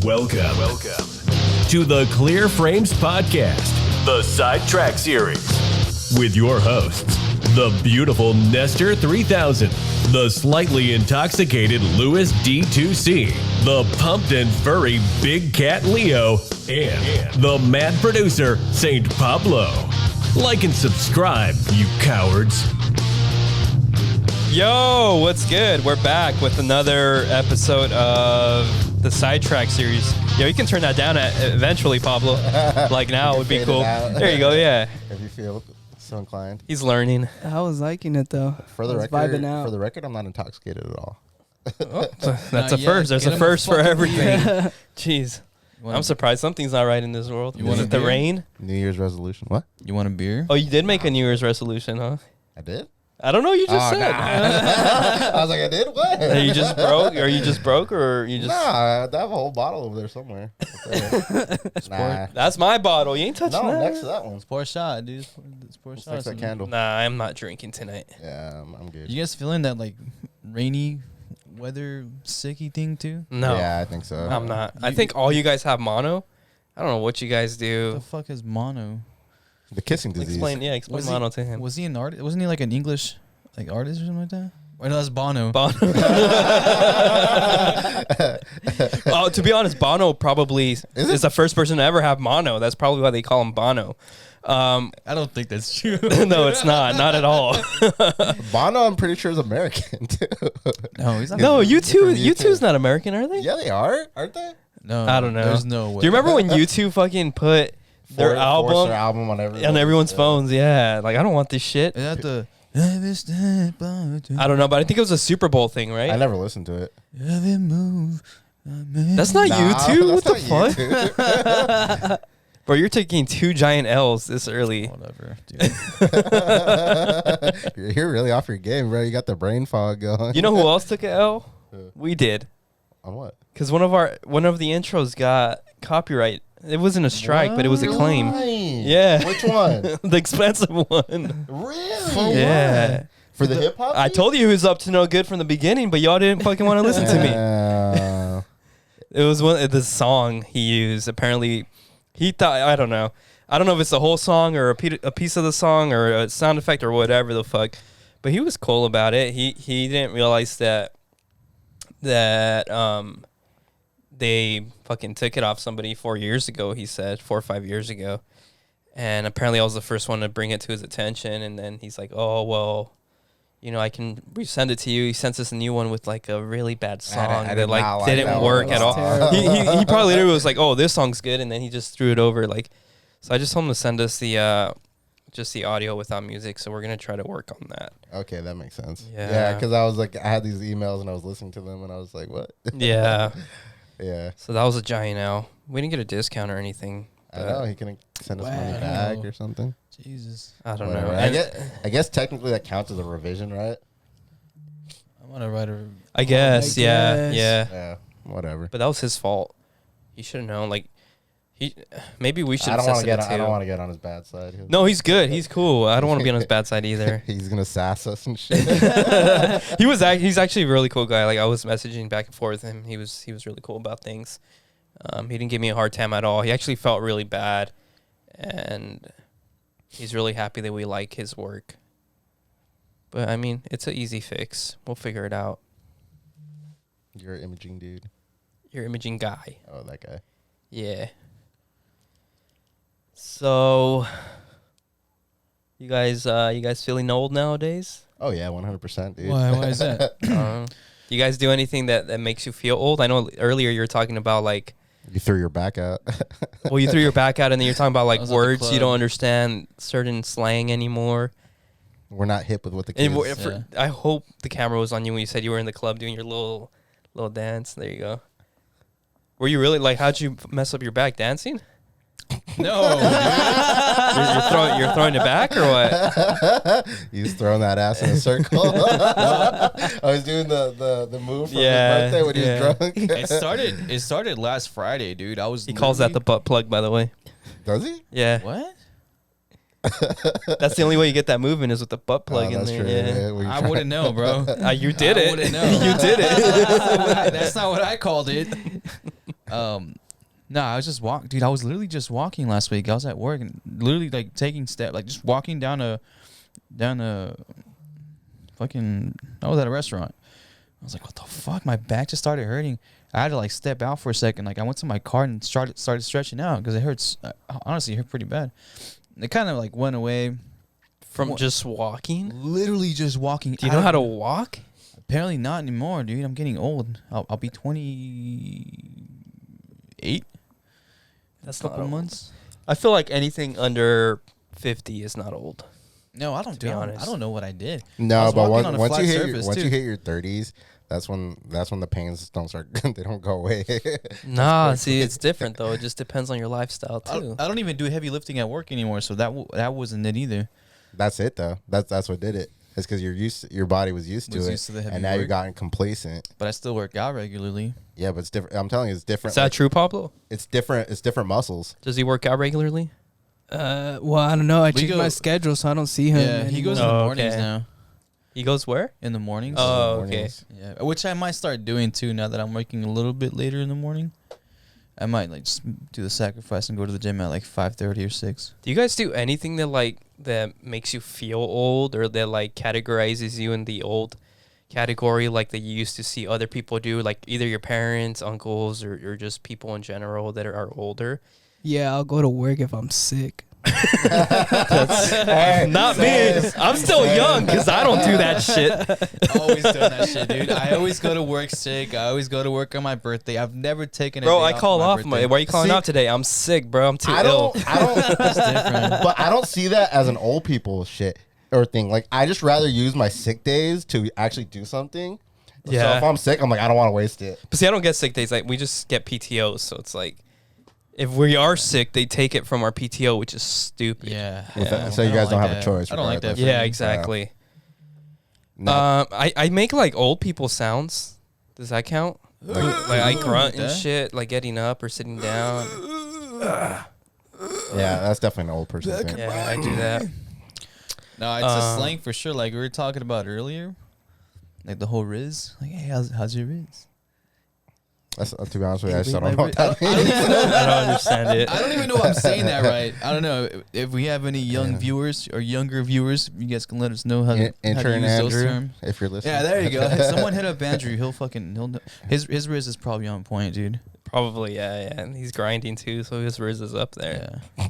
Welcome to the Clear Frames Podcast, the Sidetracked series, with your hosts, the beautiful Nestor 3000, the slightly intoxicated Louis D2C, the pumped and furry Big Cat Leo, and the mad producer Saint Pablo. Like and subscribe, you cowards. Yo, what's good? We're back with another episode of the Sidetracked series. Yo, you can turn that down eventually, Pablo. Like now would be cool. There you go, yeah. If you feel so inclined. He's learning. I was liking it though. For the record, I'm not intoxicated at all. Oh, that's a first. There's a first for everything. Jeez. I'm surprised something's not right in this world. You want it the rain? New Year's resolution. What? You want a beer? Oh, you did make a New Year's resolution, huh? I did? I don't know. You just said. Nah. I was like, I did? What? Are you just broke? Are you just broke, or you just? Nah, I have a whole bottle over there somewhere. Nah. That's my bottle. You ain't touching that. No, next to that one. Pour a shot, dude. Pour a shot. Next to that candle. Nah, I'm not drinking tonight. Yeah, I'm good. You guys feeling that like rainy weather sicky thing too? No. Yeah, I think so. I'm not. I think all you guys have mono. I don't know what you guys do. What the fuck is mono? The kissing disease. Explain mono to him. Was he an artist? Wasn't he like an English like artist or something like that? Or no, that's Bono. Oh, to be honest, Bono probably is the first person to ever have mono. That's probably why they call him Bono. I don't think that's true. No, it's not. Not at all. Bono, I'm pretty sure, is American, too. No, he's not. No, U2's not American, are they? Yeah, they are, aren't they? No, I don't know. There's no way. Do you remember when U2 fucking put their Forced their album on everyone's phones? Yeah, like I don't want this shit. Is that the? I don't know, but I think it was a Super Bowl thing, right? I never listened to it. Every move That's not U2. What the fuck? Bro, you're taking 2 giant L's this early. Whatever, dude. You're really off your game, bro. You got the brain fog going. You know who else took an L? We did. On what? Because one of the intros got copyright. It wasn't a strike, but it was a claim. Lying. Yeah. Which one? The expensive one. Really? Yeah. For the hip hop? I told you he was up to no good from the beginning, but y'all didn't fucking want to listen to me. It was the song he used. Apparently, he thought, I don't know if it's the whole song or a piece of the song or a sound effect or whatever the fuck. But he was cool about it. He didn't realize that they fucking took it off somebody 4 years ago, he said, 4 or 5 years ago. And apparently I was the first one to bring it to his attention. And then he's like, oh, well, I can resend it to you. He sends us a new one with like a really bad song that like didn't work at all. He probably literally was like, oh, this song's good. And then he just threw it over. So I just told him to send us just the audio without music. So we're going to try to work on that. Okay, that makes sense. Yeah. Because I was like, I had these emails and I was listening to them and I was like, what? Yeah. Yeah. So that was a giant L. We didn't get a discount or anything. I know. He can send us money back or something. Jesus. I don't Whatever. know. I guess technically that counts as a revision, right? I want to write a. I guess. Yeah. Yeah. Whatever. But that was his fault. He should have known. Like, maybe we should I have don't it too. I don't want to get on his bad side. No, he's good. He's cool. I don't want to be on his bad side either. He's gonna sass us and shit. He's actually a really cool guy. Like, I was messaging back and forth with him. He was really cool about things. He didn't give me a hard time at all. He actually felt really bad, and he's really happy that we like his work. But I mean, it's an easy fix. We'll figure it out. You're an imaging dude. You're imaging guy. Oh, that guy. Yeah. So, you guys feeling old nowadays? Oh yeah, 100%, dude. Why is that? Do you guys do anything that makes you feel old? I know earlier you were talking about like you threw your back out. well, you threw your back out, and then you're talking about like I was at the words you club. don't understand certain slang anymore. We're not hip with what the kids. And I hope the camera was on you when you said you were in the club doing your little dance. There you go. Were you really like? How'd you mess up your back dancing? No. You're throwing it back or what? He's throwing that ass in a circle. I was doing the move from his birthday when he was drunk. It started last Friday, dude. He calls that the butt plug, by the way. Does he? Yeah. What? That's the only way you get that movement is with the butt plug in that's there. true, Yeah. I wouldn't know, bro. You did it. I wouldn't know. You did it. That's not what I called it. No, I was just walking, dude. I was literally just walking last week. I was at work and literally like taking steps, like just walking down a fucking. I was at a restaurant. I was like, what the fuck? My back just started hurting. I had to like step out for a second. Like I went to my car and started stretching out because it hurts. Honestly, it hurt pretty bad. It kind of like went away from just walking. Literally just walking. Do you know how to walk? Apparently not anymore, dude. I'm getting old. I'll be 28. That's a couple not months. I feel like anything under 50 is not old. No, I don't. To be honest, I don't know what I did. No, but once you hit your 30s, that's when the pains don't start. They don't go away. Nah, see, it's different though. It just depends on your lifestyle too. I don't even do heavy lifting at work anymore, so that wasn't it either. That's it though. That's what did it. It's because your body was used to it, and now you've gotten complacent. But I still work out regularly. Yeah, but it's different. I'm telling you, it's different. Is that true, Pablo? It's different. It's different muscles. Does he work out regularly? Well, I don't know. I check my schedule, so I don't see him. Yeah, he goes in the mornings now. He goes where? In the mornings. Oh, okay. Yeah, which I might start doing too now that I'm working a little bit later in the morning. I might like just do the sacrifice and go to the gym at like 5:30 or 6. Do you guys do anything that makes you feel old or that like categorizes you in the old category like that you used to see other people do, like either your parents, uncles, or just people in general that are older? Yeah, I'll go to work if I'm sick. That's not me. I'm still young because I don't do that shit. Always doing that shit, dude. I always go to work sick. I always go to work on my birthday. I've never taken a day I call off birthday. Why are you calling off today? I'm sick, bro. I'm too ill. I don't. That's different. But I don't see that as an old people shit or thing. Like I just rather use my sick days to actually do something. Yeah. So if I'm sick, I'm like I don't want to waste it. But see, I don't get sick days. Like we just get PTOs, so it's like. If we are sick, they take it from our PTO, which is stupid. Yeah. So you guys don't have a choice. I don't like that. Yeah, exactly. I make like old people sounds. Does that count? Like I grunt and shit, like getting up or sitting down. Yeah, that's definitely an old person thing. Yeah, I do that. No, it's a slang for sure. Like we were talking about earlier, like the whole Rizz. Like, hey, how's your Rizz? That's, to be honest with you, I still don't know what that means. I don't understand it. I don't even know if I'm saying that right. I don't know. If we have any young viewers or younger viewers, you guys can let us know how to use those terms. If you're listening. Yeah, there you go. Someone hit up Andrew. He'll know. His Rizz is probably on point, dude. Probably, yeah. And he's grinding too, so his Rizz is up there. Yeah.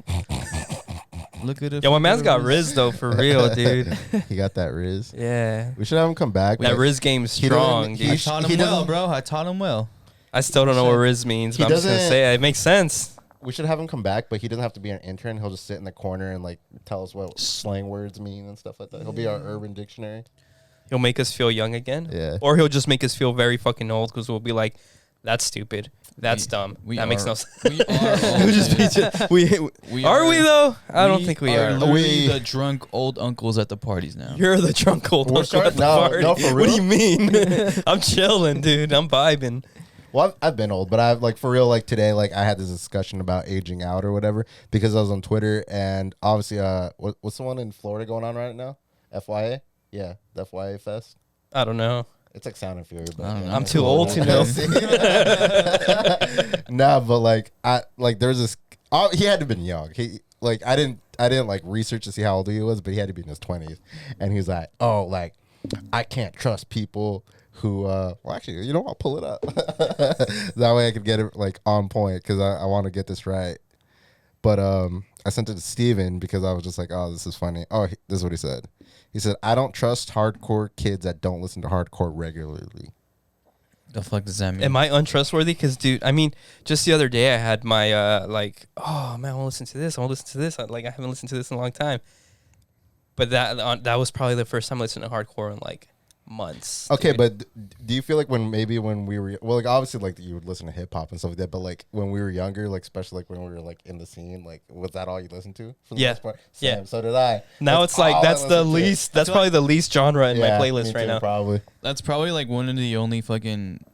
Look at it. Yo, my man's got Rizz though, for real, dude. He got that Rizz. Yeah. We should have him come back. That Rizz game's strong, dude. I taught him well, bro. I taught him well. I still don't know what Rizz means, but I'm just going to say it. It makes sense. We should have him come back, but he doesn't have to be an intern. He'll just sit in the corner and like tell us what slang words mean and stuff like that. He'll be our urban dictionary. He'll make us feel young again. Yeah. Or he'll just make us feel very fucking old because we'll be like, that's stupid. That's dumb. That makes no sense. We are old. Are we though? I don't think we are. Literally the drunk old uncles at the parties now. You're the drunk old uncle at the party. No, for real? What do you mean? I'm chilling, dude. I'm vibing. Well, I've been old, but I've like for real, like today, like I had this discussion about aging out or whatever because I was on Twitter and obviously, what's the one in Florida going on right now? FYA? Yeah, the FYA Fest. I don't know. It's like Sound and Fury, but I'm too old to know. Nah, but like there's this. He had to have been young. He like I didn't like research to see how old he was, but he had to be in his 20s, and he was like, oh, like I can't trust people who well actually I'll pull it up that way I could get it like on point because I want to get this right. But I sent it to Steven because I was just like, oh, this is funny. Oh, this is what he said. He said, I don't trust hardcore kids that don't listen to hardcore regularly. The fuck does that mean? Am I untrustworthy? Because, dude, I mean, just the other day I had my, oh, man, I want to listen to this. I want to listen to this. I haven't listened to this in a long time. But that was probably the first time I listened to hardcore in, like, months. Okay, dude. but do you feel like when we were, well, like, obviously, like, you would listen to hip-hop and stuff like that, but, like, when we were younger, like, especially, like, when we were, like, in the scene, like, was that all you listened to? For the most part? Same, Yeah. So did I. Now it's like, that's probably the least genre in my playlist right now. Probably. That's probably, like, one of the only fucking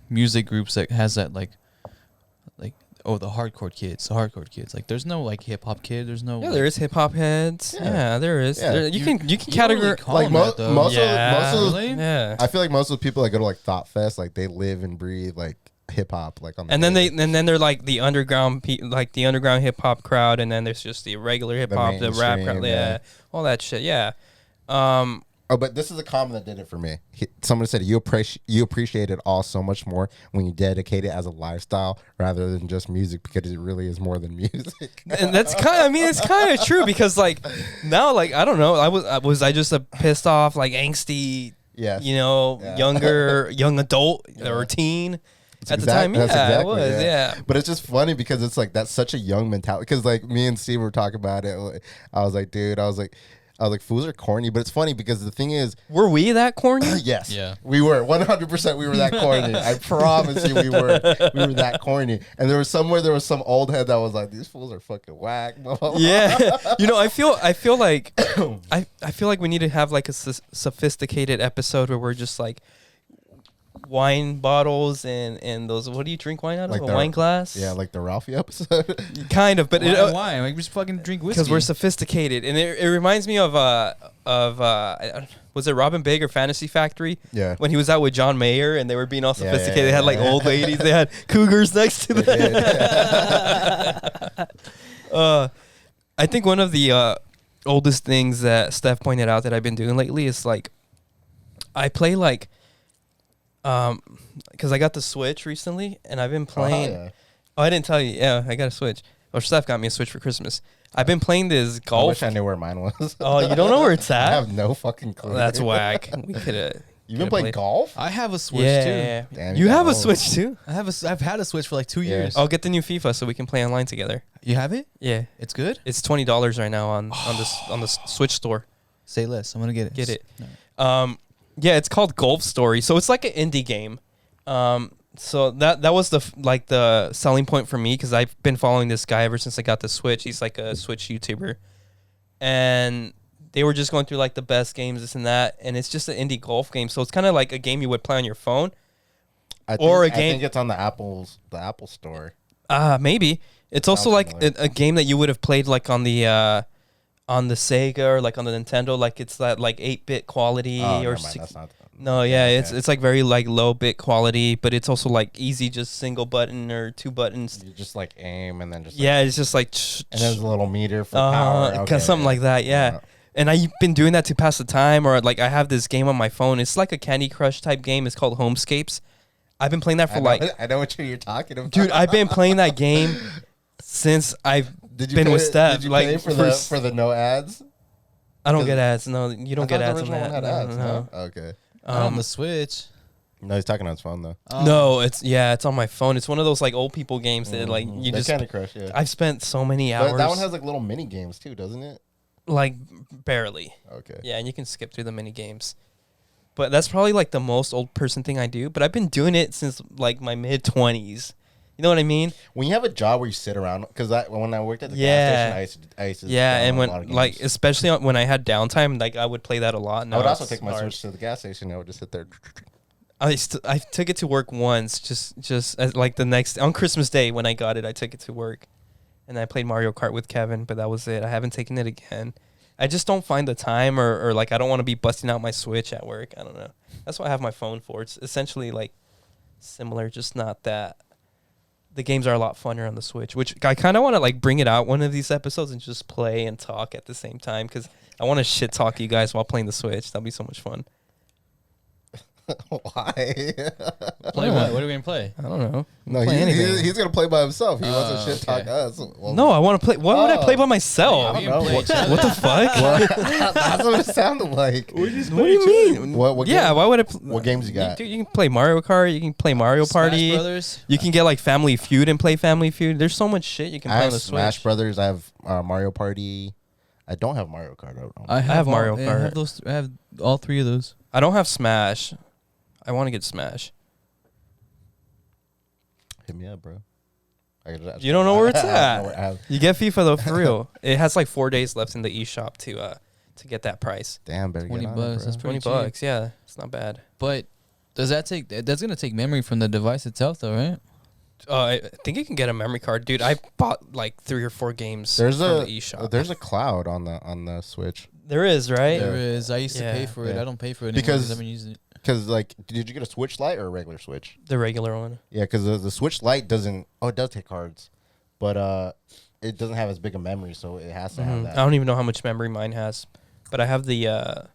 music groups that has that, like, the hardcore kids. Like, there's no, like, hip-hop kid. There's no... Yeah, like, there is hip-hop heads. Yeah, there is. Yeah. You can categorize... Like, most of yeah. I feel like most of the people that go to, like, Thought Fest, like, they live and breathe, like, hip hop like on. And then they're like the underground like the underground hip hop crowd, and then there's just the regular hip hop, the rap crowd, all that shit, yeah. Oh, but this is a comment that did it for me. Someone said you appreciate it all so much more when you dedicate it as a lifestyle rather than just music, because it really is more than music. And that's it's kind of true, because like now, like I don't know, I just a pissed off, like angsty, young adult or teen. At the time, that's exactly, it was, yeah. But it's just funny because it's like that's such a young mentality. Because like me and Steve were talking about it, I was like, dude, I was like, fools are corny. But it's funny because the thing is, were we that corny? Yes, yeah, we were 100%. We were that corny. I promise you, we were that corny. And there was some old head that was like, these fools are fucking whack. Yeah, I feel like I feel like we need to have like a sophisticated episode where we're just like. Wine bottles and those. What do you drink wine out of? Like a wine glass? Yeah, like the Ralphie episode. Kind of, but why? Like we just fucking drink whiskey because we're sophisticated, and it reminds me of was it Robin Big or Fantasy Factory? Yeah, when he was out with John Mayer and they were being all sophisticated. They had like old ladies. They had cougars next to them. I think one of the oldest things that Steph pointed out that I've been doing lately is like I play like. Because I got the Switch recently, and I've been playing. Oh, I didn't tell you. Yeah, I got a Switch. Or Steph got me a Switch for Christmas. I've been playing this golf. I wish I knew where mine was. Oh, you don't know where it's at? I have no fucking clue. That's whack. We could have. You've been playing golf? I have a Switch too. Yeah. Damn, you have a Switch too? I've had a Switch for like 2 years. I'll get the new FIFA so we can play online together. You have it? Yeah. It's good? It's $20 right now on the Switch store. Say less. I'm gonna get it. Get it. No. Yeah, it's called Golf Story. So it's like an indie game. So that was the selling point for me, because I've been following this guy ever since I got the Switch. He's like a Switch YouTuber, and they were just going through like the best games, this and that, and it's just an indie golf game. So it's kind of like a game you would play on your phone, I think it's on the Apple Store. Maybe it's also like a game that you would have played like on the Sega or like on the Nintendo. Like it's that like 8-bit quality or that's not. No, yeah, it's like very like low bit quality, but it's also like easy, just single button or 2 buttons. You just like aim and then just it's just like and there's a little meter for power, something like that, yeah. And I've been doing that to pass the time, or like I have this game on my phone. It's like a Candy Crush type game. It's called Homescapes. I've been playing that for I know what you're talking about, dude. I've been playing that game since I've been with Steph. Did you like pay for the no ads? I don't get ads. No, you don't get ads on that. Had ads, no? Okay. On the Switch. No, he's talking on his phone though. No, it's on my phone. It's one of those like old people games that like you just Candy Crush. Yeah, I've spent so many hours. But that one has like little mini games too, doesn't it? Like barely. Okay. Yeah, and you can skip through the mini games. But that's probably like the most old person thing I do. But I've been doing it since like my mid-20s. You know what I mean? When you have a job where you sit around, because when I worked at the gas station, I used to and when like especially when I had downtime, like I would play that a lot. I would also take my Switch to the gas station. I would just sit there. I took it to work once, just as like the next on Christmas Day when I got it, I took it to work, and I played Mario Kart with Kevin. But that was it. I haven't taken it again. I just don't find the time, or like I don't want to be busting out my Switch at work. I don't know. That's what I have my phone for. It's essentially like similar, just not that. The games are a lot funner on the Switch, which I kind of want to like bring it out one of these episodes and just play and talk at the same time, because I want to shit talk you guys while playing the Switch. That'd be so much fun. Why? Play what? What are we gonna play? I don't know. No, he's gonna play by himself. He wants to shit talk us. Well, no, I want to play. Why would I play by myself? I don't know. What the fuck? That's what it sounded like. What do you mean? What yeah, why would I? What games you got? You can play Mario Kart. You can play Mario Party. Smash Brothers. You can get like Family Feud and play Family Feud. There's so much shit you can play on the Switch. Smash Brothers. I have Mario Party. I don't have Mario Kart. I have Mario Kart. I have those. I have all 3 of those. I don't have Smash. I want to get Smash. Hit me up, bro. You don't know where it's at. You get FIFA though, for real. It has like 4 days left in the eShop to get that price. Damn, better get on $20. it, That's bro. $20. Yeah, it's not bad. But does that take? That's gonna take memory from the device itself, though, right? I think you can get a memory card, dude. I bought like 3 or 4 games from the eShop. There's a cloud on the Switch. There is, right? There is. I used to pay for it. Yeah. I don't pay for it because anymore because I've been using it. because like, did you get a Switch Lite or a regular Switch? The regular one. Yeah, because the Switch Lite doesn't. Oh, it does take cards, but it doesn't have as big a memory, so it has to have that. I don't even know how much memory mine has, but I have the.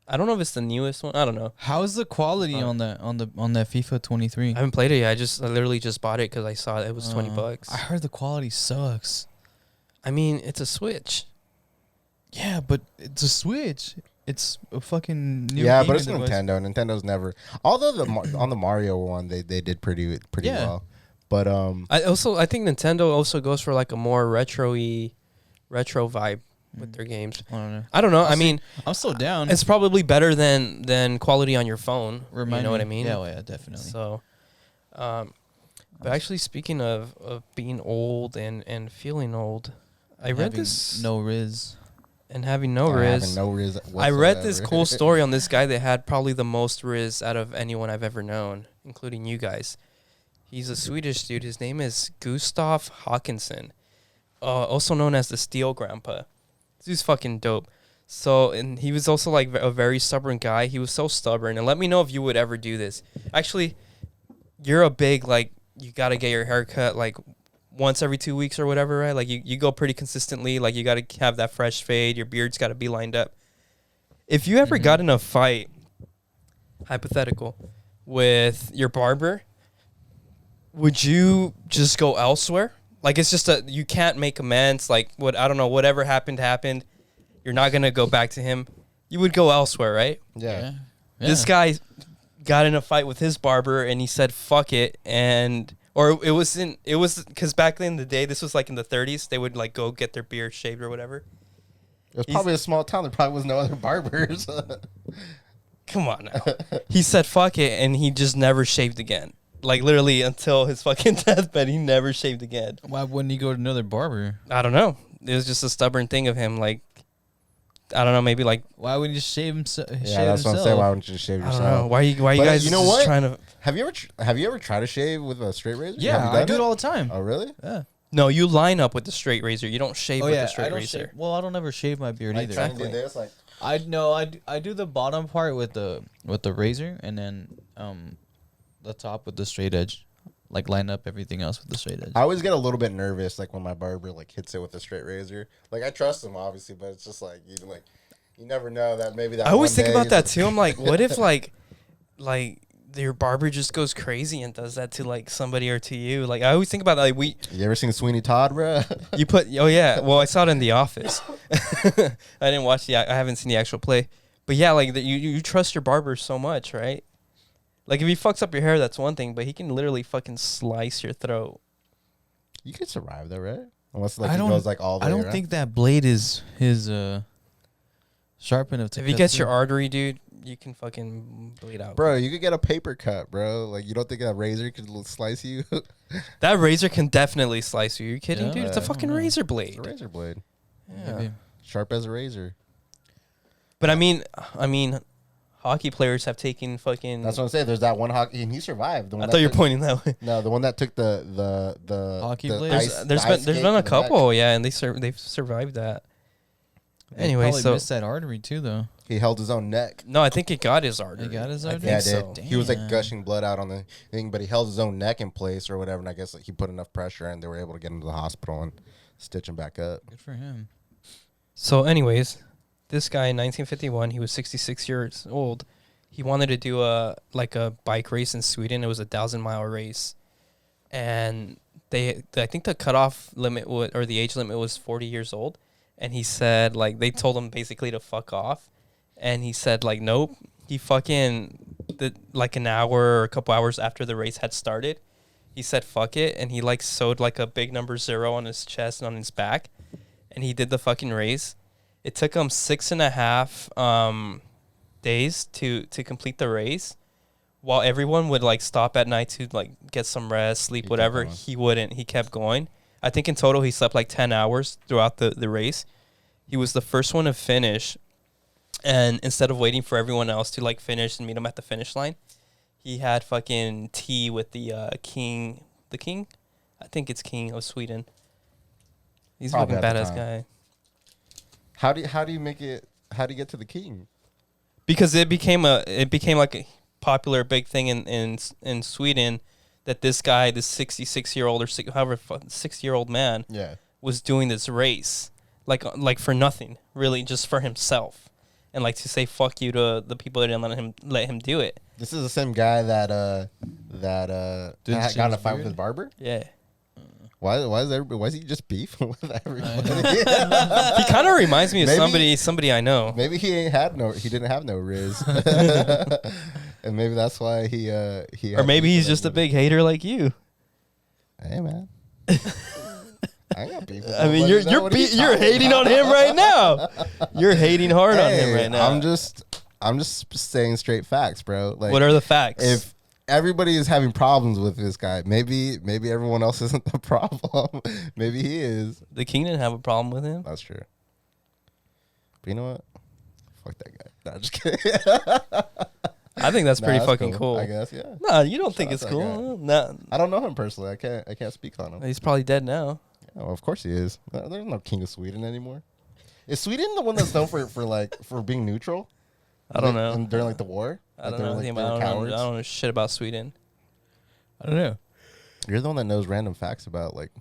I don't know if it's the newest one. I don't know. How's the quality on that FIFA 23? I haven't played it yet. I literally just bought it because I saw it was $20. I heard the quality sucks. I mean, it's a Switch. Yeah, but it's a Switch. It's a fucking new Yeah, but gaming it's device. Nintendo. Nintendo's never. Although on the Mario one, they did pretty well. But I think Nintendo also goes for like a more retro vibe with their games. I don't know. I mean, I'm still down. it's probably better than quality on your phone. You know what I mean? Yeah, definitely. So, but actually, speaking of being old and feeling old, I read this no Rizz. and having no Rizz. I read whatsoever. this cool story on this guy that had probably the most Rizz out of anyone I've ever known, including you guys. He's a Swedish dude. His name is Gustaf Håkansson, also known as the Steel Grandpa. This dude's fucking dope. So, and he was also like a very stubborn guy. He was so stubborn. And let me know if you would ever do this. Actually, you're a big, like, you got to get your hair cut like once every 2 weeks or whatever, right? Like you go pretty consistently. Like you got to have that fresh fade. Your beard's got to be lined up. If you ever got in a fight, hypothetical, with your barber, would you just go elsewhere? Like it's just you can't make amends. Like I don't know, whatever happened. You're not going to go back to him. You would go elsewhere, right? Yeah. This guy got in a fight with his barber and he said, fuck it. It was because back in the day, this was like in the 30s, they would like go get their beard shaved or whatever. It was probably a small town. There probably was no other barbers. Come on now. He said, fuck it. And he just never shaved again. Like literally until his fucking deathbed, he never shaved again. Why wouldn't he go to another barber? I don't know. It was just a stubborn thing of him. Like, I don't know. Maybe like, why wouldn't he just shave himself? Yeah, that's what I'm saying. Why wouldn't you just shave I yourself? don't know. Why you guys you know just what? trying to? Have you ever tried to shave with a straight razor? Yeah, I do it all the time. Oh, really? Yeah. No, you line up with the straight razor. You don't shave with the straight razor. Well, I don't ever shave my beard either. Exactly. I do the bottom part with the razor, and then the top with the straight edge. Like line up everything else with the straight edge. I always get a little bit nervous, like when my barber like hits it with a straight razor. Like I trust him, obviously, but it's just like you never know that maybe that. I always think about that too. I'm like, what if like your barber just goes crazy and does that to like somebody or to you? Like I always think about that. Like You ever seen Sweeney Todd, bro? Oh yeah. Well, I saw it in The Office. I didn't watch I haven't seen the actual play, but yeah, like you trust your barber so much, right? Like, if he fucks up your hair, that's one thing, but he can literally fucking slice your throat. You could survive though, right? Unless like he goes like all the way I don't around. think that blade is sharp enough to. If he gets your artery, dude, you can fucking bleed out. Bro, you could get a paper cut, bro. Like, you don't think that razor could slice you? That razor can definitely slice you. Are you kidding, Yeah. dude? It's a fucking razor blade. It's a razor blade. Yeah. Maybe. Sharp as a razor. But I mean, hockey players have taken fucking. That's what I'm saying. There's that one hockey, and he survived. The one I that thought you were took- pointing that way. No, the one that took the Hockey the blade? ice- There's the ice been skate a to the neck. couple, yeah, and they've survived that. Anyway, probably so missed that artery too, though. He held his own neck. no, I think it got his artery. It got his I artery? Yeah, think it did. so. He was like Damn. gushing blood out on the thing, but he held his own neck in place or whatever. And I guess like, he put enough pressure, and they were able to get him to the hospital and stitch him back up. Good for him. So, anyways, this guy in 1951, he was 66 years old. He wanted to do a bike race in Sweden. It was a 1,000-mile race, and I think the cutoff limit or the age limit was 40 years old. And he said like they told him basically to fuck off, and he said like nope. He fucking like an hour or a couple hours after the race had started, he said fuck it, and he like sewed like a big number 0 on his chest and on his back, and he did the fucking race. It took him 6.5 days to complete the race, while everyone would like stop at night to like get some rest, sleep, He kept whatever. going. He wouldn't. He kept going. I think in total he slept like 10 hours throughout the race. He was the first one to finish, and instead of waiting for everyone else to like finish and meet him at the finish line, he had fucking tea with the king. The king? I think it's king of Sweden. He's a Probably fucking at the badass time. guy. How do you make it? How do you get to the king? because it became like a popular big thing in Sweden that this guy, this 66-year-old or 60-year-old man, was doing this race like for nothing, really, just for himself, and like to say fuck you to the people that didn't let him do it. This is the same guy that got in a fight with his barber. Yeah. Why is he just beef with everybody? He kind of reminds me of somebody I know. Maybe he didn't have no Rizz, and maybe that's why he. Or maybe he's just a big hater like you. Hey man, I ain't got beef with I mean, nobody. you're hating on him right now. You're hating hard on him right now. I'm just saying straight facts, bro. Like, what are the facts? If everybody is having problems with this guy, maybe everyone else isn't the problem. Maybe he is. The king didn't have a problem with him. That's true. But you know what? Fuck that guy. Nah, just kidding. I think that's pretty fucking cool. I guess, yeah. No, you don't think it's cool? No. I don't know him personally. I can't speak on him. He's probably dead now. Yeah, well, of course he is. There's no king of Sweden anymore. Is Sweden the one that's known for being neutral? I don't know. And during like the war? I don't know anything about. I don't know shit about Sweden. I don't know. You're the one that knows random facts about like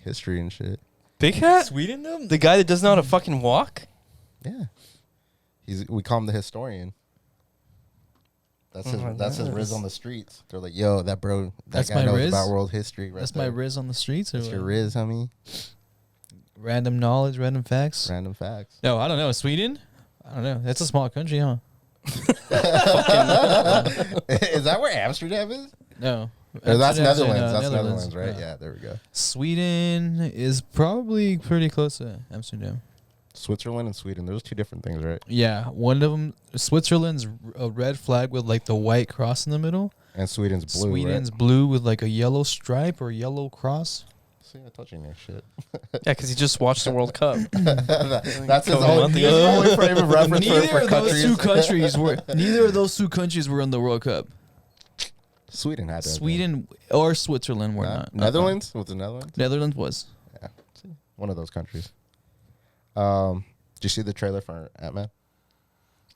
history and shit. Big Hat? Sweden, though? The guy that doesn't know how to fucking walk? Yeah. We call him the historian. That's his Rizz on the streets. They're like, yo, that guy knows Rizz? about world history. Right That's there. my Rizz on the streets? That's your Rizz, homie. Random knowledge, random facts? Random facts. No, I don't know. Sweden? I don't know. That's a small country, huh? Is that where Amsterdam is? No. Or that's Amsterdam's Netherlands. in, That's Netherlands, right? Yeah. Yeah, there we go. Sweden is probably pretty close to Amsterdam. Switzerland and Sweden. Those are two different things, right? Yeah, one of them, Switzerland's a red flag with like the white cross in the middle. And Sweden's blue, Sweden's right? blue with like a yellow stripe or yellow cross. See, I'm touching your shit. Yeah, because he just watched the World Cup. That's his Couple months ago. only frame of reference for countries. Neither of those two countries were in the World Cup. Sweden had to. Sweden or Switzerland were not. Netherlands? Was it Netherlands? Netherlands was. Yeah. One of those countries. Did you see the trailer for Ant-Man?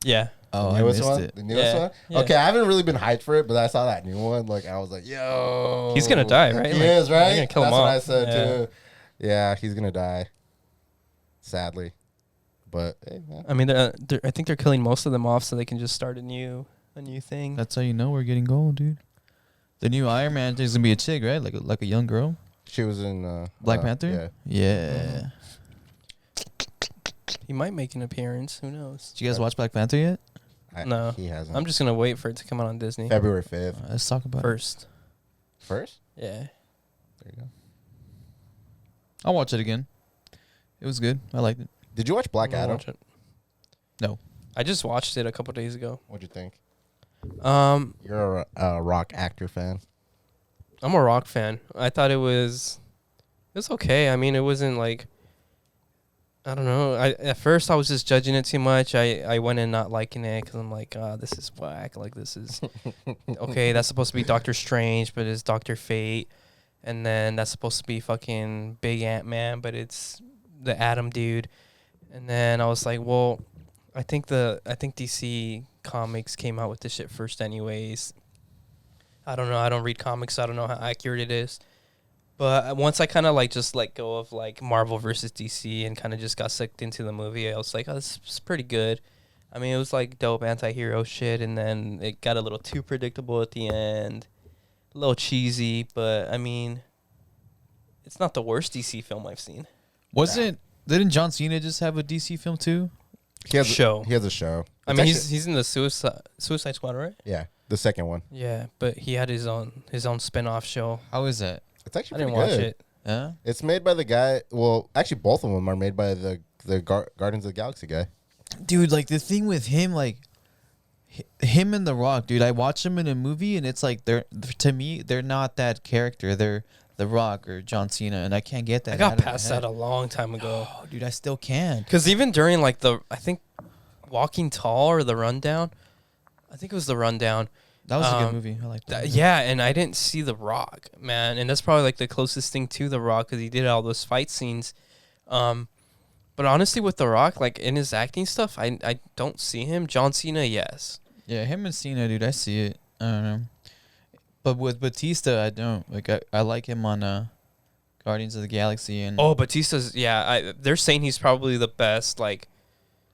Yeah. Oh, the newest one? it. The newest one? Yeah. Okay, I haven't really been hyped for it, but I saw that new one. Like, I was like, yo. He's going to die, right? He like, is, right? They're going to kill That's him what off. I said, too. Yeah, he's going to die. Sadly. But, hey, man. I mean, I think they're killing most of them off so they can just start a new thing. That's how you know we're getting gold, dude. The new Iron Man is gonna be a chick, right? Like a young girl. She was in Black Panther. Yeah. He might make an appearance. Who knows? Did you guys watch Black Panther yet? No. He hasn't. I'm just going to wait for it to come out on Disney. February 5th. Let's talk about it. First. First? Yeah. There you go. I'll watch it again. It was good. I liked it. Did you watch Black I'm gonna Adam? watch it. No. I just watched it a couple days ago. What'd you think? You're a rock actor fan. I'm a rock fan. I thought it was okay. I mean, it wasn't like, I don't know. At first I was just judging it too much. I went in not liking it because I'm like, this is whack. Like, this is okay. That's supposed to be Doctor Strange, but it's Dr. Fate, and then that's supposed to be fucking Big Ant-Man, but it's the Atom dude. And then I was like, well, I think DC Comics came out with this shit first anyways. I don't know. I don't read comics, so I don't know how accurate it is. But once I kind of like just let go of like Marvel versus DC and kind of just got sucked into the movie, I was like, oh, this is pretty good. I mean, it was like dope anti-hero shit, and then it got a little too predictable at the end. A little cheesy, but I mean, it's not the worst DC film I've seen. Didn't John Cena just have a DC film too? He has show. He has a show. I mean, he's in the Suicide Squad, right? Yeah, the second one. Yeah, but he had his own spin-off show. How is that? It's actually I didn't pretty watch good. it. Yeah. It's made by the guy. Well, actually, both of them are made by the Guardians of the Galaxy guy. Dude, like the thing with him, like him and The Rock, dude. I watch him in a movie, and it's like they're not that character. They're The Rock or John Cena, and I can't get that. I got past that a long time ago. Oh, dude, I still can't. Because even during like I think Walking Tall or The Rundown, I think it was The Rundown. That was a good movie. I like that. Yeah, and I didn't see The Rock, man, and that's probably like the closest thing to The Rock because he did all those fight scenes. But honestly, with The Rock, like in his acting stuff, I don't see him. John Cena, yes. Yeah, him and Cena, dude, I see it. I don't know. But with Batista, I don't. Like, I like him on Guardians of the Galaxy. And Oh, Batista's, yeah. They're saying he's probably the best, like,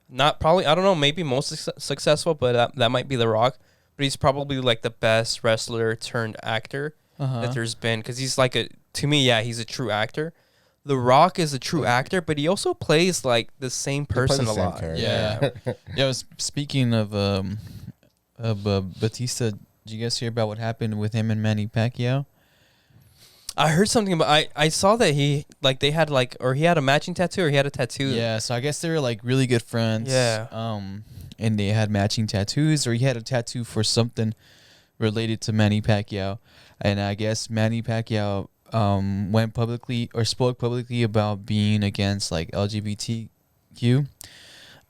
not probably, I don't know, maybe most successful, but that might be The Rock. But he's probably, like, the best wrestler turned actor that there's been. Because he's like to me, yeah, he's a true actor. The Rock is a true actor, but he also plays, like, the same person a lot. Yeah. Yeah, speaking of Batista, did you guys hear about what happened with him and Manny Pacquiao? I heard something about. I saw that he they had he had a matching tattoo, or he had a tattoo. Yeah, so I guess they were like really good friends. Yeah. And they had matching tattoos, or he had a tattoo for something related to Manny Pacquiao, and I guess Manny Pacquiao went publicly or spoke publicly about being against like LGBTQ,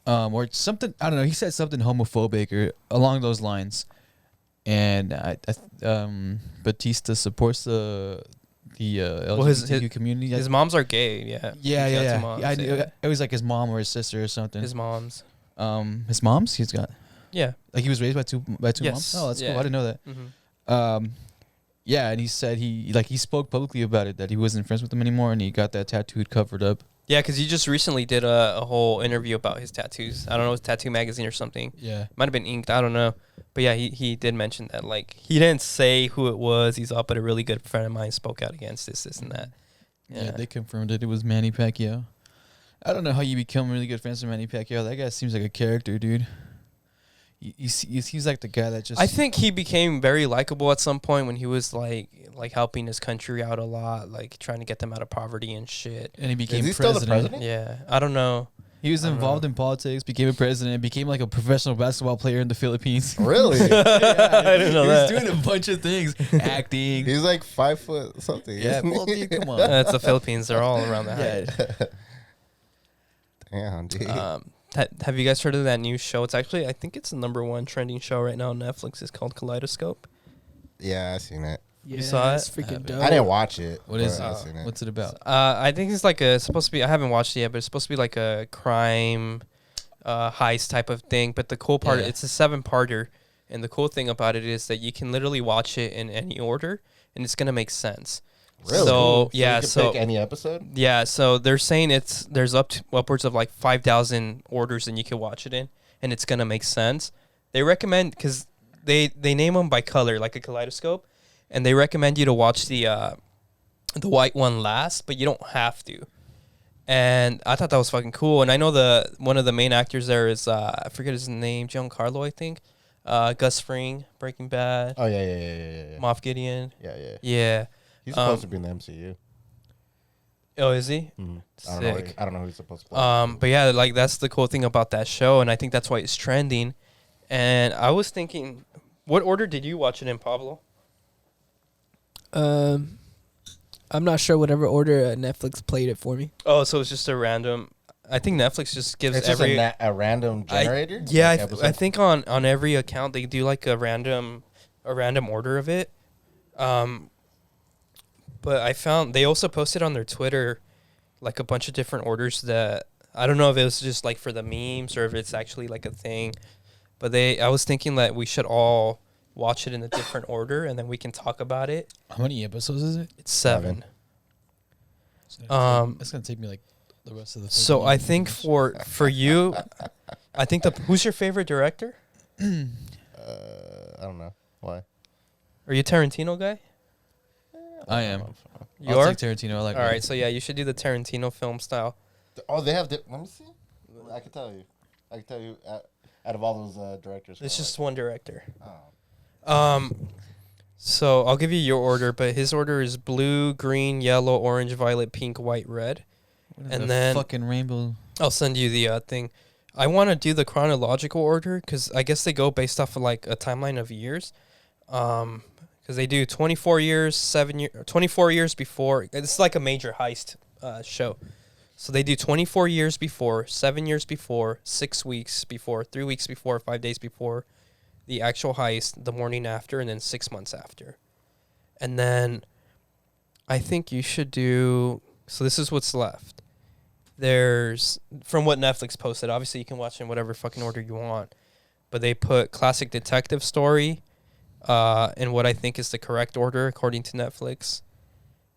or something. I don't know. He said something homophobic or along those lines, and Batista supports the LGBTQ community. His moms are gay. Yeah. Yeah. Moms, It was like his mom or his sister or something. His moms. His mom's. He's got. Yeah. Like he was raised by two Yes. moms. Oh, that's cool. I didn't know that. Mm-hmm. Yeah, and he said he spoke publicly about it, that he wasn't friends with them anymore, and he got that tattooed covered up. Yeah, because he just recently did a whole interview about his tattoos. I don't know, it was Tattoo Magazine or something. Yeah. Might have been Inked. I don't know. But yeah, he did mention that. Like, he didn't say who it was. He's all, but a really good friend of mine spoke out against this and that. Yeah, they confirmed it. It was Manny Pacquiao. I don't know how you become really good friends with Manny Pacquiao. That guy seems like a character, dude. He's like the guy that just... I think he became very likable at some point when he was like helping his country out a lot, like trying to get them out of poverty and shit. And he became Is he still the president? Yeah, I don't know. He was involved in politics, became a president, became like a professional basketball player in the Philippines. Really? I didn't know that. He was doing a bunch of things. Acting. He's like 5 foot something. Yeah, isn't he? well, dude, come on. That's the Philippines. They're all around the height. Damn, dude. Have you guys heard of that new show? It's actually, I think it's the #1 trending show right now on Netflix. It's called Kaleidoscope. Yeah, I seen it. Yeah, You saw it's it? freaking dope. I didn't watch it. What is but I it? seen it. What's it about? I think it's like supposed to be, I haven't watched it yet, but it's supposed to be like a crime heist type of thing. But the cool part, Yeah. it's a 7-parter. And the cool thing about it is that you can literally watch it in any order and it's going to make sense. Really? So, You yeah, can so pick any episode. yeah, so they're saying there's upwards of like 5,000 orders and you can watch it in, and it's gonna make sense. They recommend, because they name them by color, like a kaleidoscope, and they recommend you to watch the white one last, but you don't have to. And I thought that was fucking cool. And I know one of the main actors there is I forget his name, Giancarlo, I think. Gus Fring, Breaking Bad. Oh yeah. Moff Gideon. Yeah. Yeah. He's supposed to be in the MCU. Oh, is he? Mm-hmm. Sick. I don't know who he's supposed to play. But yeah, like that's the cool thing about that show, and I think that's why it's trending. And I was thinking, what order did you watch it in, Pablo? I'm not sure whatever order Netflix played it for me. Oh, so it's just a random. I think Netflix just gives It's every just a random generator. yeah, Like I think on every account they do like a random order of it. But I found they also posted on their Twitter like a bunch of different orders that I don't know if it was just like for the memes or if it's actually like a thing. But I was thinking that we should all watch it in a different order and then we can talk about it. How many episodes is it? It's 7. It's gonna take me like the rest of the. So I think for you, I think who's your favorite director? I don't know why. Are you a Tarantino guy? I am. You I'll are? take Tarantino. I like. All right, so yeah, you should do the Tarantino film style. Oh, they have. Let me see. I can tell you. Out of all those directors. It's just one director. Oh. So I'll give you your order, but his order is blue, green, yellow, orange, violet, pink, white, red. And then fucking rainbow. I'll send you the thing. I want to do the chronological order because I guess they go based off of like a timeline of years. Because they do 24 years, 24 years before. It's like a major heist show. So they do 24 years before, 7 years before, 6 weeks before, 3 weeks before, 5 days before the actual heist, the morning after, and then 6 months after. And then I think you should do... So this is what's left. there's from what Netflix posted. Obviously, you can watch in whatever fucking order you want, but they put classic detective story in what I think is the correct order according to Netflix.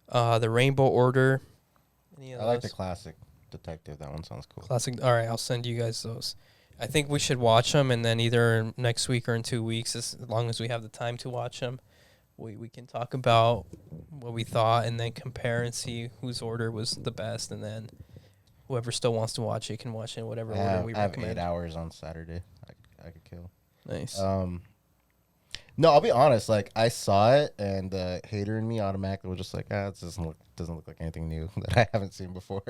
The Rainbow Order. I like the classic detective. That one sounds cool. Classic. All right, I'll send you guys those. I think we should watch them, and then either next week or in 2 weeks, as long as we have the time to watch them, we can talk about what we thought and then compare and see whose order was the best, and then whoever still wants to watch it can watch it in whatever order we I have recommend. 8 hours on Saturday. I could kill. Nice. No, I'll be honest. Like, I saw it, and the hater in me automatically was just like, it doesn't look like anything new that I haven't seen before.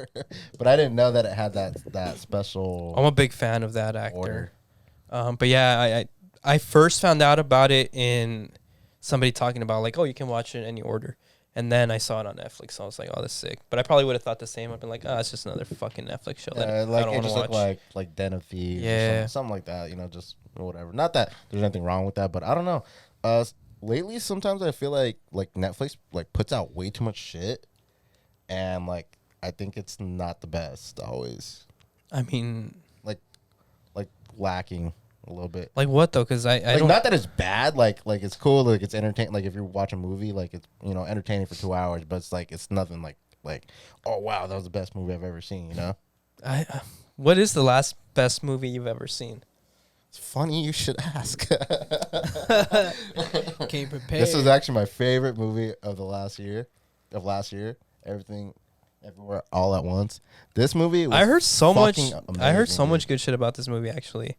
But I didn't know that it had that special. I'm a big fan of that actor. Order. But yeah, I first found out about it in somebody talking about like, oh, you can watch it in any order. And then I saw it on Netflix. So I was like, oh, that's sick. But I probably would have thought the same. I've been like, it's just another fucking Netflix show that I Like don't it want to just watch. looked like Den of Thieves, or something like that. Just whatever. Not that there's anything wrong with that, but I don't know. Lately, sometimes I feel like Netflix like puts out way too much shit, and like I think it's not the best always. I mean, like lacking a little bit. Like what though? Because I like don't. Not that it's bad. Like it's cool. Like it's entertaining. Like if you watch a movie, like it's entertaining for 2 hours. But it's like it's nothing like oh wow, that was the best movie I've ever seen. What is the last best movie you've ever seen? It's funny you should ask. Came prepared. This was actually my favorite movie of last year. Everything, Everywhere, All at Once. This movie was I heard so much. amazing, I heard so dude. much good shit about this movie actually,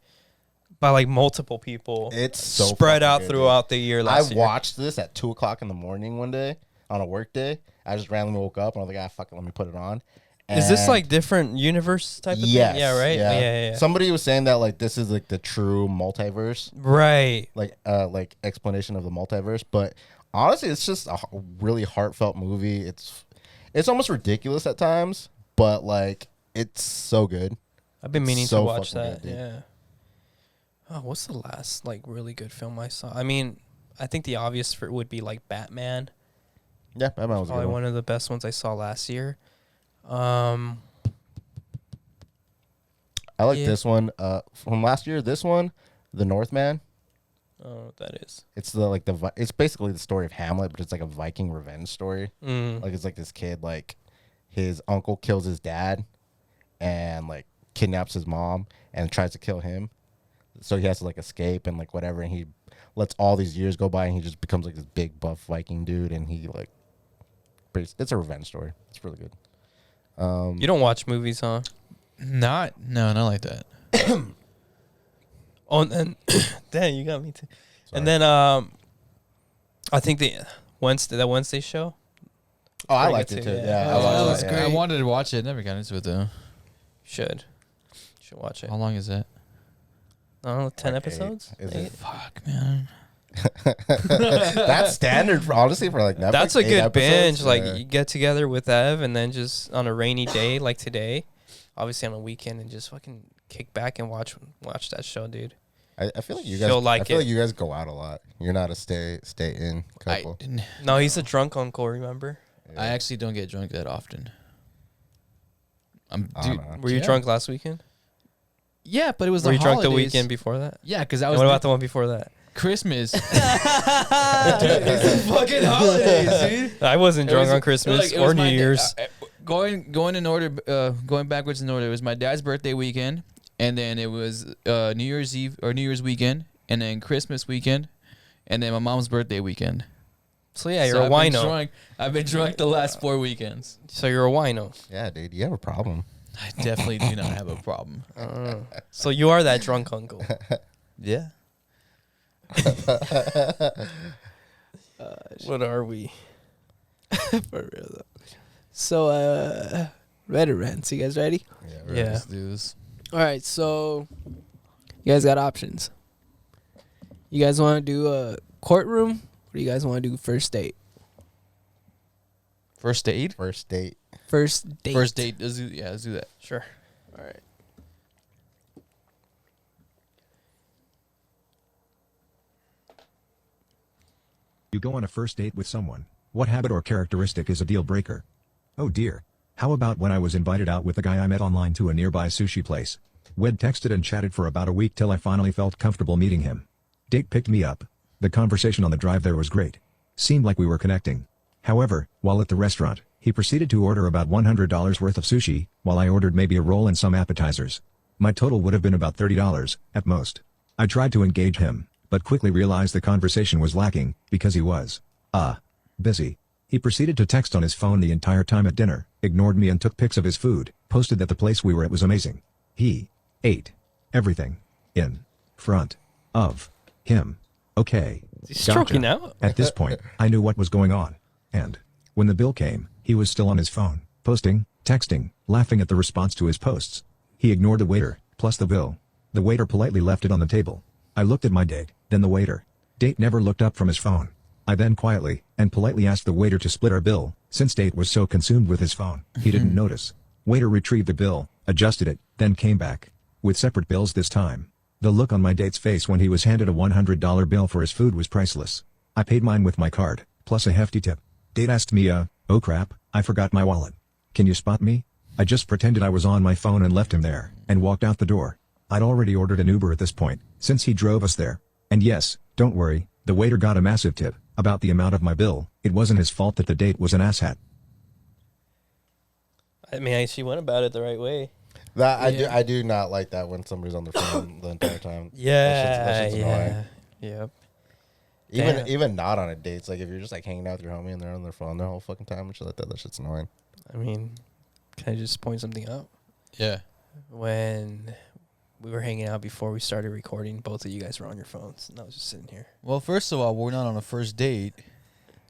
by like multiple people. It's so spread fucking out good, throughout the year. I Last year. watched this at 2:00 in the morning one day on a work day. I just randomly woke up and I was like, fuck it, let me put it on. Is this And like different universe type of yes, thing? Yeah, right. Yeah. Somebody was saying that like this is like the true multiverse, Right. like explanation of the multiverse. But honestly, it's just a really heartfelt movie. It's almost ridiculous at times, but like it's so good. I've been meaning So to watch fucking that. good, dude. Yeah. Oh, what's the last like really good film I saw? I mean, I think the obvious for would be like Batman. Yeah, Batman was a Probably good one of the best ones I saw last year. I like yeah. this one from last year. This one, The Northman. Oh, that is. It's it's basically the story of Hamlet, but it's like a Viking revenge story. Like it's like this kid, like his uncle kills his dad and like kidnaps his mom and tries to kill him. So he has to like escape and like whatever, and he lets all these years go by and he just becomes like this big buff Viking dude, and he like it's a revenge story. It's really good. You don't watch movies, huh? Not like that. Oh, and then damn, you got me too. Sorry. And then I think that Wednesday show. Oh, I Pretty liked good it too, too. yeah. Yeah, Oh, that I was liked it, great. I wanted to watch it. Never got into it though. Should watch it. How long is that? I don't know, 10 Like episodes. 8. Is Eight? it? Fuck, man. That's standard for honestly for like Netflix. That's a 8 good binge. episodes, Like or- you get together with Ev, and then just on a rainy day like today, obviously on a weekend, and just fucking kick back and watch that show, dude. I feel like you guys. She'll like I feel it. like you guys go out a lot. You're not a stay in couple. No, he's a drunk uncle. Remember? I actually don't get drunk that often. I Dude, don't know. Were you Yeah. drunk last weekend? yeah, but it was Were the you drunk the holidays. weekend before that? Yeah, because I And was. what about the one before that? Christmas? It's fucking holidays, dude. I wasn't It drunk was- on Christmas like, it was or New my Year's. Going in order, going backwards in order. It was my dad's birthday weekend, and then it was New Year's Eve or New Year's weekend, and then Christmas weekend, and then my mom's birthday weekend. So yeah, you're So a wino. I've been drunk the last 4 weekends. So you're a wino. Yeah, dude, you have a problem. I definitely do not have a problem. So you are that drunk uncle. Yeah. What are we? For real though. So, Reddit rants. You guys ready? Yeah. Let's do this. All right. So, you guys got options. You guys want to do a courtroom, or do you guys want to do first date? First date. First date. First date. First date. Let's do that. Sure. All right. You go on a first date with someone. What habit or characteristic is a deal breaker? Oh dear. How about when I was invited out with a guy I met online to a nearby sushi place? We'd texted and chatted for about a week till I finally felt comfortable meeting him. Date picked me up. The conversation on the drive there was great. Seemed like we were connecting. However, while at the restaurant, he proceeded to order about $100 worth of sushi, while I ordered maybe a roll and some appetizers. My total would have been about $30, at most. I tried to engage him, but quickly realized the conversation was lacking, because he was busy. He proceeded to text on his phone the entire time at dinner, ignored me and took pics of his food, posted that the place we were at was amazing. He ate everything in front of him. Okay. He's stroking out. At this point, I knew what was going on. And when the bill came, he was still on his phone, posting, texting, laughing at the response to his posts. He ignored the waiter, plus the bill. The waiter politely left it on the table. I looked at my date, then the waiter. Date never looked up from his phone. I then quietly and politely asked the waiter to split our bill, since Date was so consumed with his phone, he didn't notice. Waiter retrieved the bill, adjusted it, then came back. With separate bills this time. The look on my date's face when he was handed a $100 bill for his food was priceless. I paid mine with my card, plus a hefty tip. Date asked me, oh crap, I forgot my wallet. Can you spot me? I just pretended I was on my phone and left him there, and walked out the door. I'd already ordered an Uber at this point, since he drove us there. And yes, don't worry, the waiter got a massive tip. About the amount of my bill, it wasn't his fault that the date was an asshat. I mean, she went about it the right way. That I do not like that when somebody's on their phone the entire time. Yeah, that shit's annoying. Yep. Even not on a date. It's like if you're just like hanging out with your homie and they're on their phone the whole fucking time and shit like that. That shit's annoying. I mean, can I just point something out? Yeah. When we were hanging out before we started recording, both of you guys were on your phones, and I was just sitting here. Well, first of all, we're not on a first date.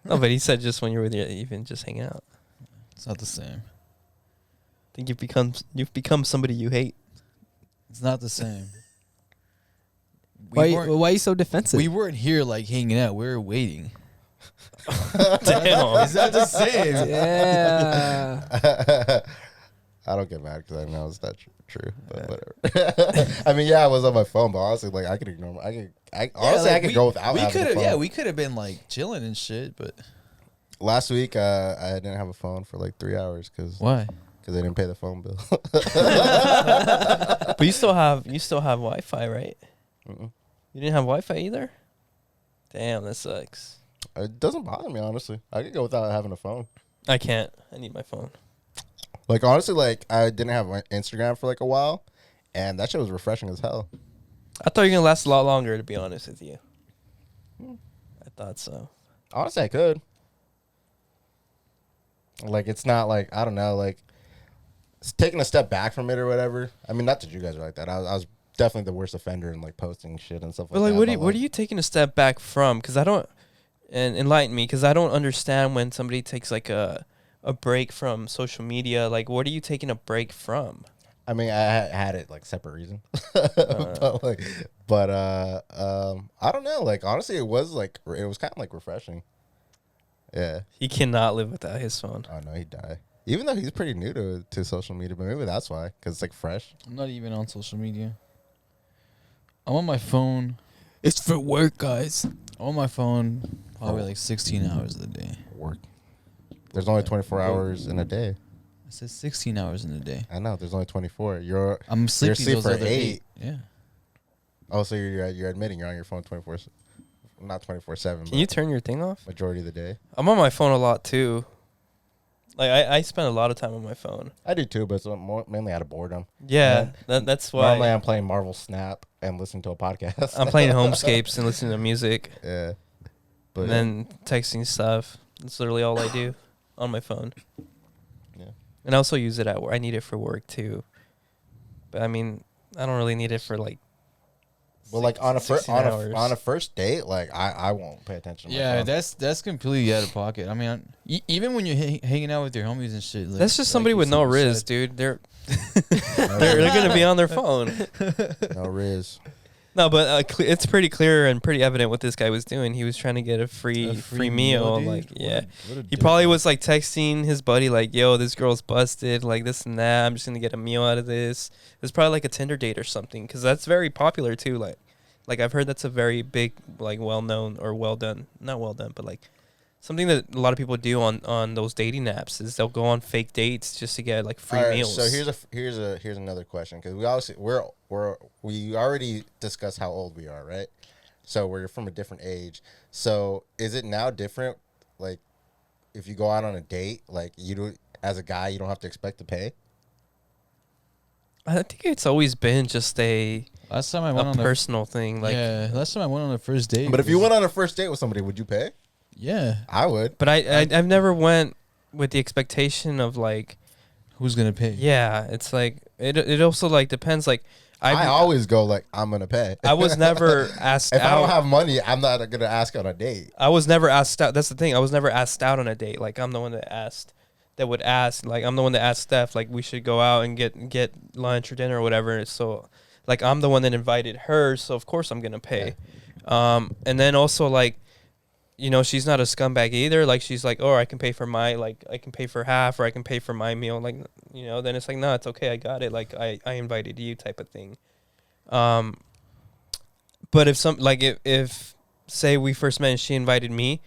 No, but he said just when you're with your, even just hanging out. It's not the same. I think you've become somebody you hate. It's not the same. Why are you so defensive? We weren't here like hanging out. We were waiting. Damn. It's not the same. Yeah. I don't get mad because I know it's not true, but whatever. I mean, yeah, I was on my phone, but honestly, like I could ignore. I could go without. We having could a have. phone. Yeah, we could have been like chilling and shit. But last week, I didn't have a phone for like 3 hours because why? Because they didn't pay the phone bill. But you still have Wi-Fi, right? Mm-mm. You didn't have Wi-Fi either? Damn, that sucks. It doesn't bother me, honestly. I could go without having a phone. I can't. I need my phone. Like, honestly, like, I didn't have my Instagram for, like, a while, and that shit was refreshing as hell. I thought you were going to last a lot longer, to be honest with you. I thought so. Honestly, I could. Like, it's not, like, I don't know, like, it's taking a step back from it or whatever. I mean, not that you guys are like that. I was definitely the worst offender in, like, posting shit and stuff But like like, that. what are you taking a step back from? Because I don't, and enlighten me, because I don't understand when somebody takes, like, a break from social media. Like, what are you taking a break from? I mean, I had it like separate reason, but I don't know. Like, honestly, it was kind of like refreshing. Yeah. He cannot live without his phone. Oh no, he'd die. Even though he's pretty new to social media, but maybe that's why, because it's like fresh. I'm not even on social media. I'm on my phone. It's for work, guys. I'm on my phone probably like 16 hours a day. Work. There's only 24 hours in a day. I said 16 hours in a day. I know. There's only 24. I'm sleeping asleep those for other 8. Yeah. Oh, so you're admitting you're on your phone 24, not 24/7. Can you turn your thing off? Majority of the day. I'm on my phone a lot too. Like I spend a lot of time on my phone. I do too, but it's mainly out of boredom. Yeah, that's why. Normally, I'm playing Marvel Snap and listening to a podcast. I'm playing Homescapes and listening to music. Yeah. But And then texting stuff. That's literally all I do on my phone. Yeah. And I also use it at work. I need it for work too. But I mean, I don't really need it for like. Well, like on a 16 hours. on a first date, like I won't pay attention. To my Yeah, phone. that's completely out of pocket. I mean, even when you're hanging out with your homies and shit. Like, That's just somebody with no Rizz, dude. They're gonna be on their phone. No Rizz. No, but it's pretty clear and pretty evident what this guy was doing. He was trying to get a free meal. dude? Like, yeah. What a He dick. probably was like texting his buddy, like, "Yo, this girl's busted, like this and that. I'm just gonna get a meal out of this." It was probably like a Tinder date or something, because that's very popular too. Like I've heard that's a very big, like, well known or well done, not well done, but like something that a lot of people do on those dating apps is they'll go on fake dates just to get like free meals. So here's another question, because we already discussed how old we are, right? So we're from a different age. So is it now different? Like, if you go out on a date, like as a guy, you don't have to expect to pay. I think it's always been just last time I went on personal thing. Like, last time I went on a first date. But if you went on a first date with somebody, would you pay? Yeah, I would. But I've never went with the expectation of like, who's gonna pay? Yeah, it's like it also like depends. Like I always go like, I'm gonna pay. I was never asked if out. I don't have money, I'm not gonna ask on a date. I was never asked out. That's the thing. I was never asked out on a date. Like, I'm the one that would ask. Like, I'm the one that asked Steph, like, we should go out and get lunch or dinner or whatever. So, like, I'm the one that invited her. So of course I'm gonna pay. Yeah. And then also like, you know, she's not a scumbag either. Like, she's like, oh, I can pay for I can pay for half, or I can pay for my meal. Like, you know, then it's like, no, it's okay. I got it. Like, I invited you type of thing. But if say we first met and she invited me,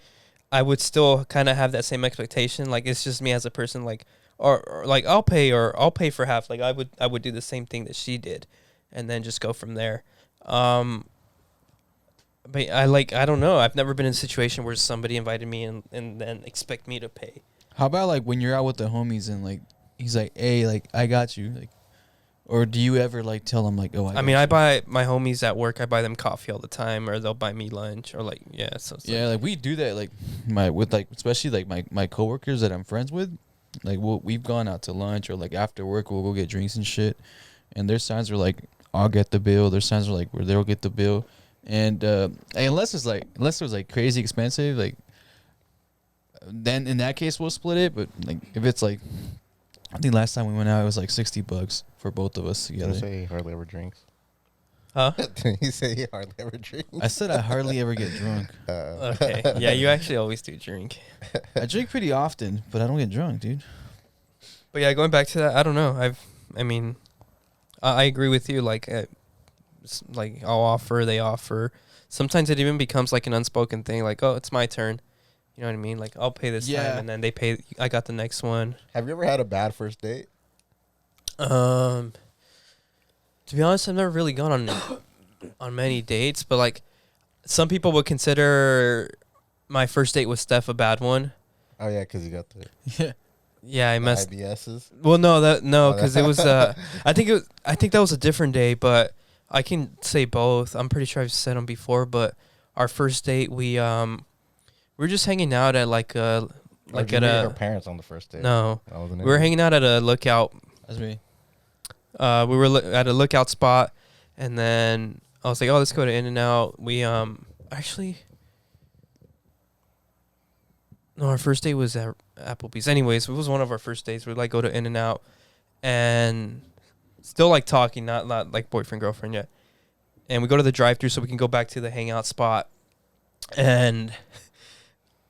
I would still kind of have that same expectation. Like, it's just me as a person, like, or like I'll pay for half. Like, I would do the same thing that she did, and then just go from there. But I don't know. I've never been in a situation where somebody invited me and then expect me to pay. How about like when you're out with the homies and like he's like, hey, like I got you, like, or do you ever like tell them like, oh, I buy my homies at work. I buy them coffee all the time, or they'll buy me lunch, or like So like we do that like especially like my coworkers that I'm friends with, like we've gone out to lunch or like after work we'll go get drinks and shit, and there's times where like I'll get the bill. There's times where like they'll get the bill. And unless it was like crazy expensive, like then in that case we'll split it. But like if it's like, I think last time we went out it was like $60 for both of us together. Did you say he hardly ever drinks? Huh? Did he say he hardly ever drinks? I said I hardly ever get drunk. Okay. Yeah, you actually always do drink. I drink pretty often, but I don't get drunk, dude. But yeah, going back to that, I don't know. I agree with you. Like I'll offer, they offer. Sometimes it even becomes like an unspoken thing, like, oh, it's my turn. You know what I mean? Like, I'll pay this time, and then they pay. I got the next one. Have you ever had a bad first date? To be honest, I've never really gone on many dates, but like some people would consider my first date with Steph a bad one. Oh yeah, because you got the I messed IBSs. Well, no, because it was I think that was a different day, but I can say both. I'm pretty sure I've said them before, but our first date, we were just hanging out at like at her parents on the first date. No, we were hanging out at a lookout. That's me. We were at a lookout spot, and then I was like, oh, let's go to In-N-Out. We actually, no, our first date was at Applebee's. Anyways, it was one of our first dates. We'd like go to In-N-Out, and still like talking, not like boyfriend girlfriend yet. And we go to the drive-thru so we can go back to the hangout spot. And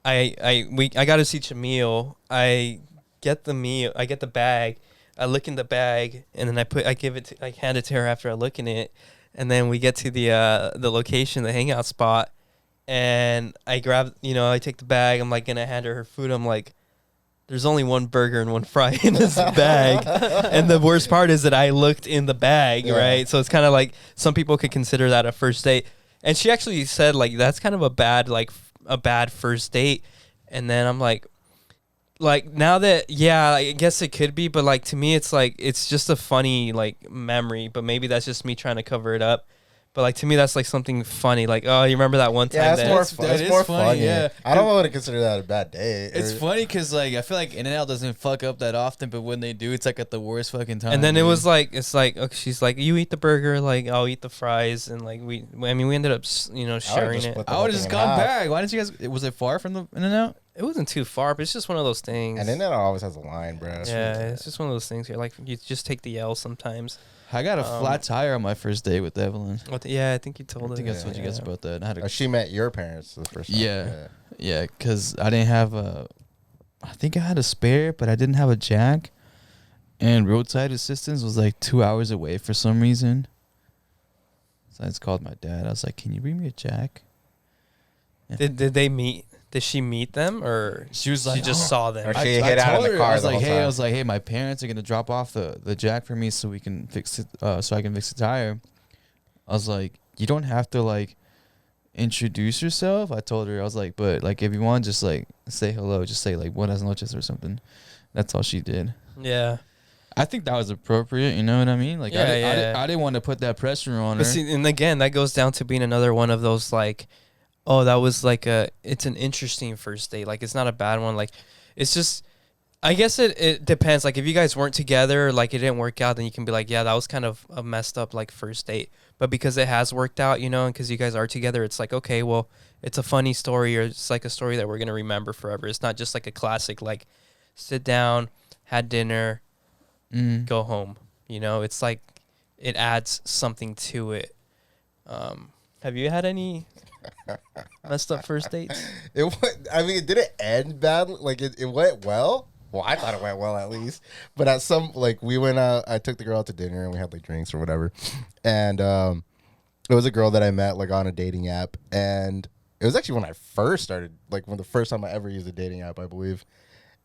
I got us each a meal. I get the bag. I look in the bag, and then I hand it to her after I look in it. And then we get to the location, the hangout spot, and I grab, I take the bag. I'm like gonna hand her food. I'm like, there's only one burger and one fry in this bag. And the worst part is that I looked in the bag, right? So it's kind of like some people could consider that a first date. And she actually said, like, that's kind of a bad first date. And then I'm like now that, yeah, I guess it could be, but like to me, it's like, it's just a funny like memory, but maybe that's just me trying to cover it up. But like to me, that's like something funny. Like, oh, you remember that one time? Yeah, it's more funny. Yeah, I don't want to consider that a bad day. It's funny because like I feel like In-N-Out doesn't fuck up that often, but when they do, it's like at the worst fucking time. And then it was like, it's like, okay, she's like, you eat the burger, like I'll eat the fries, and like we ended up sharing it. I would have just gone back. Why didn't you guys? Was it far from the In-N-Out? It wasn't too far, but it's just one of those things. And In-N-Out always has a line, bro. It's just one of those things. You're like, you just take the L sometimes. I got a flat tire on my first date with Evelyn. Yeah, I think you told her. I think I told you guys about that. She met your parents the first time. Yeah, because I didn't have I think I had a spare, but I didn't have a jack. And roadside assistance was like 2 hours away for some reason. So I just called my dad. I was like, can you bring me a jack? Yeah. Did they meet Did she meet them, or She was like, she just saw them? Or she hid out in told the her, car I was the like, whole hey, time. I was like, hey, my parents are gonna drop off the jack for me so we can fix it, so I can fix the tire. I was like, you don't have to like introduce yourself. I told her, I was like, but like if you want, just like say hello, just say like buenas noches or something. That's all she did. Yeah. I think that was appropriate. You know what I mean? Like I didn't want to put that pressure on her. But see, and again, that goes down to being another one of those like, oh, that was like it's an interesting first date. Like, it's not a bad one. Like, it's just, I guess it depends. Like, if you guys weren't together, like it didn't work out, then you can be like, yeah, that was kind of a messed up like first date. But because it has worked out, you know, and because you guys are together, it's like, okay, well, it's a funny story, or it's like a story that we're gonna remember forever. It's not just like a classic, like sit down, had dinner, go home. You know, it's like it adds something to it. Have you had any messed up first dates? It didn't end badly. Like it went well. Well, I thought it went well at least. But at some, like, we went out. I took the girl out to dinner and we had like drinks or whatever. And it was a girl that I met like on a dating app, and it was actually when I first started, like when the first time I ever used a dating app, I believe.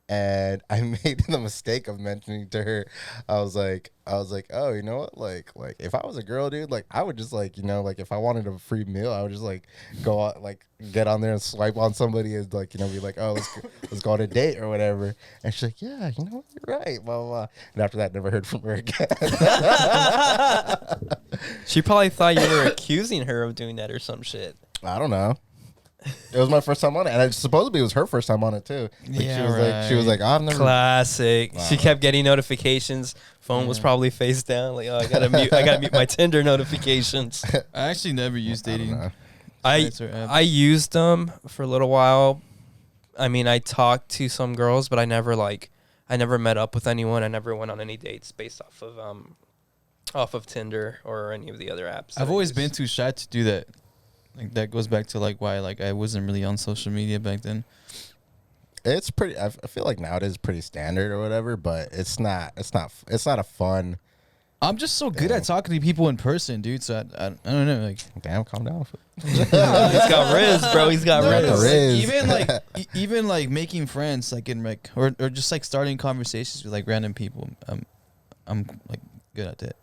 And I made the mistake of mentioning to her, I was like, oh, you know what? Like if I was a girl, dude, like I would just like, you know, like if I wanted a free meal, I would just like go out, like get on there and swipe on somebody and like, you know, be like, oh, let's go on a date or whatever. And she's like, yeah, you know what? You're right. Blah, blah, blah. And after that, never heard from her again. She probably thought you were accusing her of doing that or some shit. I don't know. It was my first time on it, and supposedly it was her first time on it too. Like, Yeah, she was like, I've never. Classic. Wow. She kept getting notifications. Phone was probably face down. Like, oh, I gotta mute my Tinder notifications. I actually never used dating. I used them for a little while. I mean, I talked to some girls, but I never met up with anyone. I never went on any dates based off of Tinder or any of the other apps. I've always been too shy to do that. Like that goes back to like why like I wasn't really on social media back then. It's pretty. I feel like now it is pretty standard or whatever, but it's not a fun. I'm just so good at talking to people in person, dude. So I don't know. Like, Damn, calm down. He's got Rizz, bro. He's got Rizz. Rizz. Even like making friends, like in like or just like starting conversations with like random people. I'm like good at that.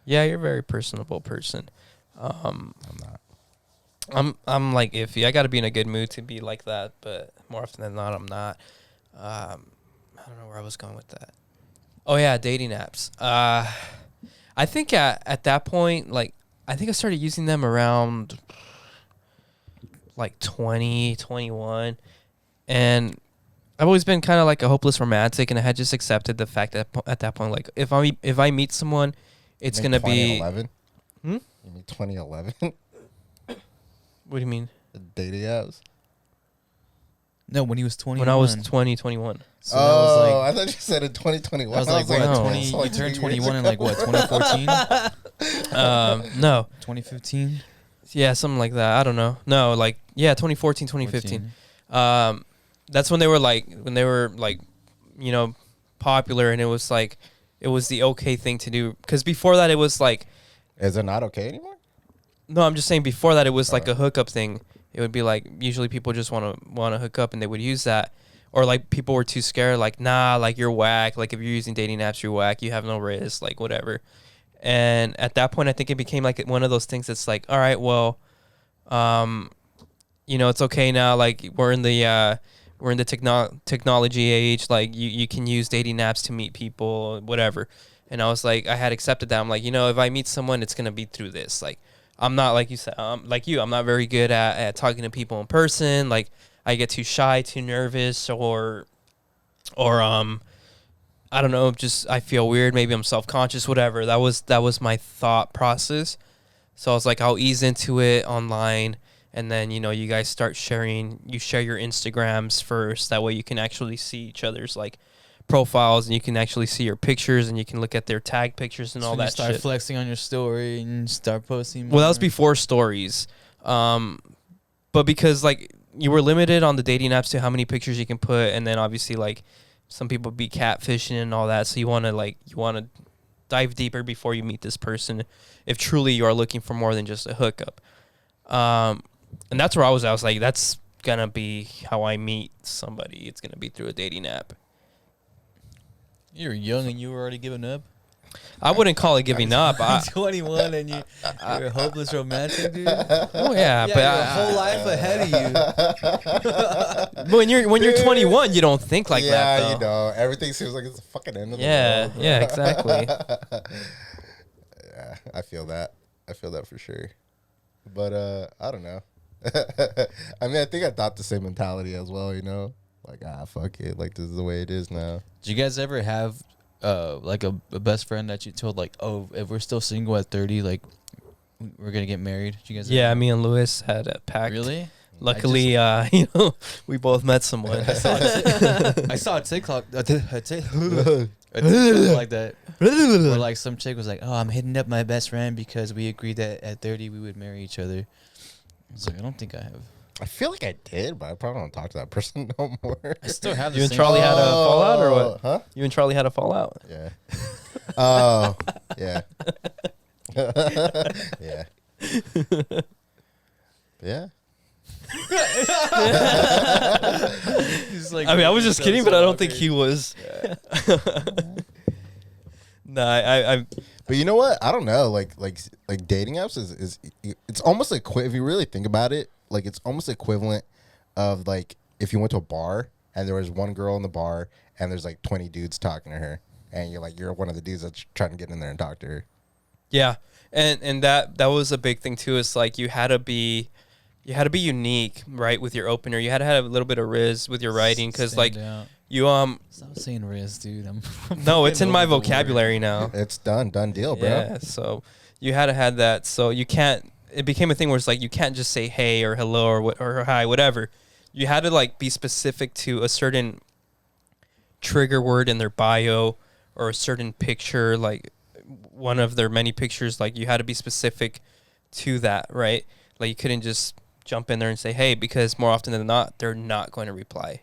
Yeah, you're a very personable person. I'm not. I'm like iffy. I got to be in a good mood to be like that, but more often than not, I'm not. I don't know where I was going with that. Oh yeah, dating apps. I think at that point, like, I think I started using them around like 20, 21, and I've always been kind of like a hopeless romantic, and I had just accepted the fact that at that point, like, if I meet someone, it's gonna be 2011. Hmm? You mean 2011? What do you mean? Dating apps. No, when he was 20. When I was 20, 21. So that was like, I thought you said in 2021. I was like, what, no. 20? it's You like turned 2 21 years in like what, 2014, No. 2015. Yeah, something like that. I don't know. No, like, yeah, 2014, 2015. That's when they were like, you know, popular, and it was like, it was the okay thing to do. Because before that, it was like, Is it not okay anymore? no, I'm just saying before that, it was like a hookup thing. It would be like, usually people just want to hook up, and they would use that. Or like people were too scared, like, nah, like you're whack. Like if you're using dating apps, you're whack. You have no risk, like whatever. And at that point, I think it became like one of those things that's like, all right, well, you know, it's okay now. Like we're in the technology age. Like you can use dating apps to meet people, whatever. And I was like, I had accepted that. I'm like, you know, if I meet someone, it's gonna be through this. Like I'm not, like you said, like you, I'm not very good at talking to people in person. Like I get too shy, too nervous, or I don't know, just I feel weird. Maybe I'm self-conscious, whatever. That was my thought process. So I was like, I'll ease into it online, and then, you know, you guys start sharing. You share your Instagrams first. That way you can actually see each other's like profiles, and you can actually see your pictures, and you can look at their tag pictures and all that start shit. flexing on your story and start posting. Well, that was before stories. But because like you were limited on the dating apps to how many pictures you can put, and then obviously like some people be catfishing and all that, so you want to dive deeper before you meet this person if truly you are looking for more than just a hookup. And that's where I was like, that's gonna be how I meet somebody. It's gonna be through a dating app. You're young and you were already giving up. I wouldn't call it giving up. 21 and you're a hopeless romantic, dude. Oh yeah, but your whole life ahead of you. when you're 21, you don't think like that. Yeah, Though. everything seems like it's the fucking end of the Yeah, world. yeah, exactly. Yeah, I feel that for sure. But I don't know. I mean, I think I thought the same mentality as well. Like fuck it, like this is the way it is now. Did you guys ever have like a best friend that you told like, oh, if we're still single at 30, like we're gonna get married? Did you guys? Yeah, ever? me and Lewis had a pact. Really? Luckily, we both met someone. I saw a TikTok, like that. Where like some chick was like, "Oh, I'm hitting up my best friend because we agreed that at 30 we would marry each other." I was like, I don't think I have. I feel like I did, but I probably don't talk to that person no more. I still have the You and same. Charlie had a fallout or what? Huh? You and Charlie had a fallout. Yeah. Oh, yeah. Yeah. Yeah. He's like, I mean, I was just kidding, but I don't think he was. Nah, I But you know what? I don't know. Like dating apps is it's almost like if you really think about it, like it's almost equivalent of like if you went to a bar and there was one girl in the bar and there's like 20 dudes talking to her and you're one of the dudes that's trying to get in there and talk to her. yeah, and that was a big thing too. Is like you had to be unique, right, with your opener. You had to have a little bit of Rizz with your writing because like you Stop saying Rizz, dude. no, it's in my vocabulary now. It's done deal, bro. Yeah, so you had to have that. So you can't. It became a thing where it's like you can't just say hey or hello or hi, whatever. You had to like be specific to a certain trigger word in their bio or a certain picture, like one of their many pictures. Like you had to be specific to that, right? Like you couldn't just jump in there and say hey, because more often than not, they're not going to reply.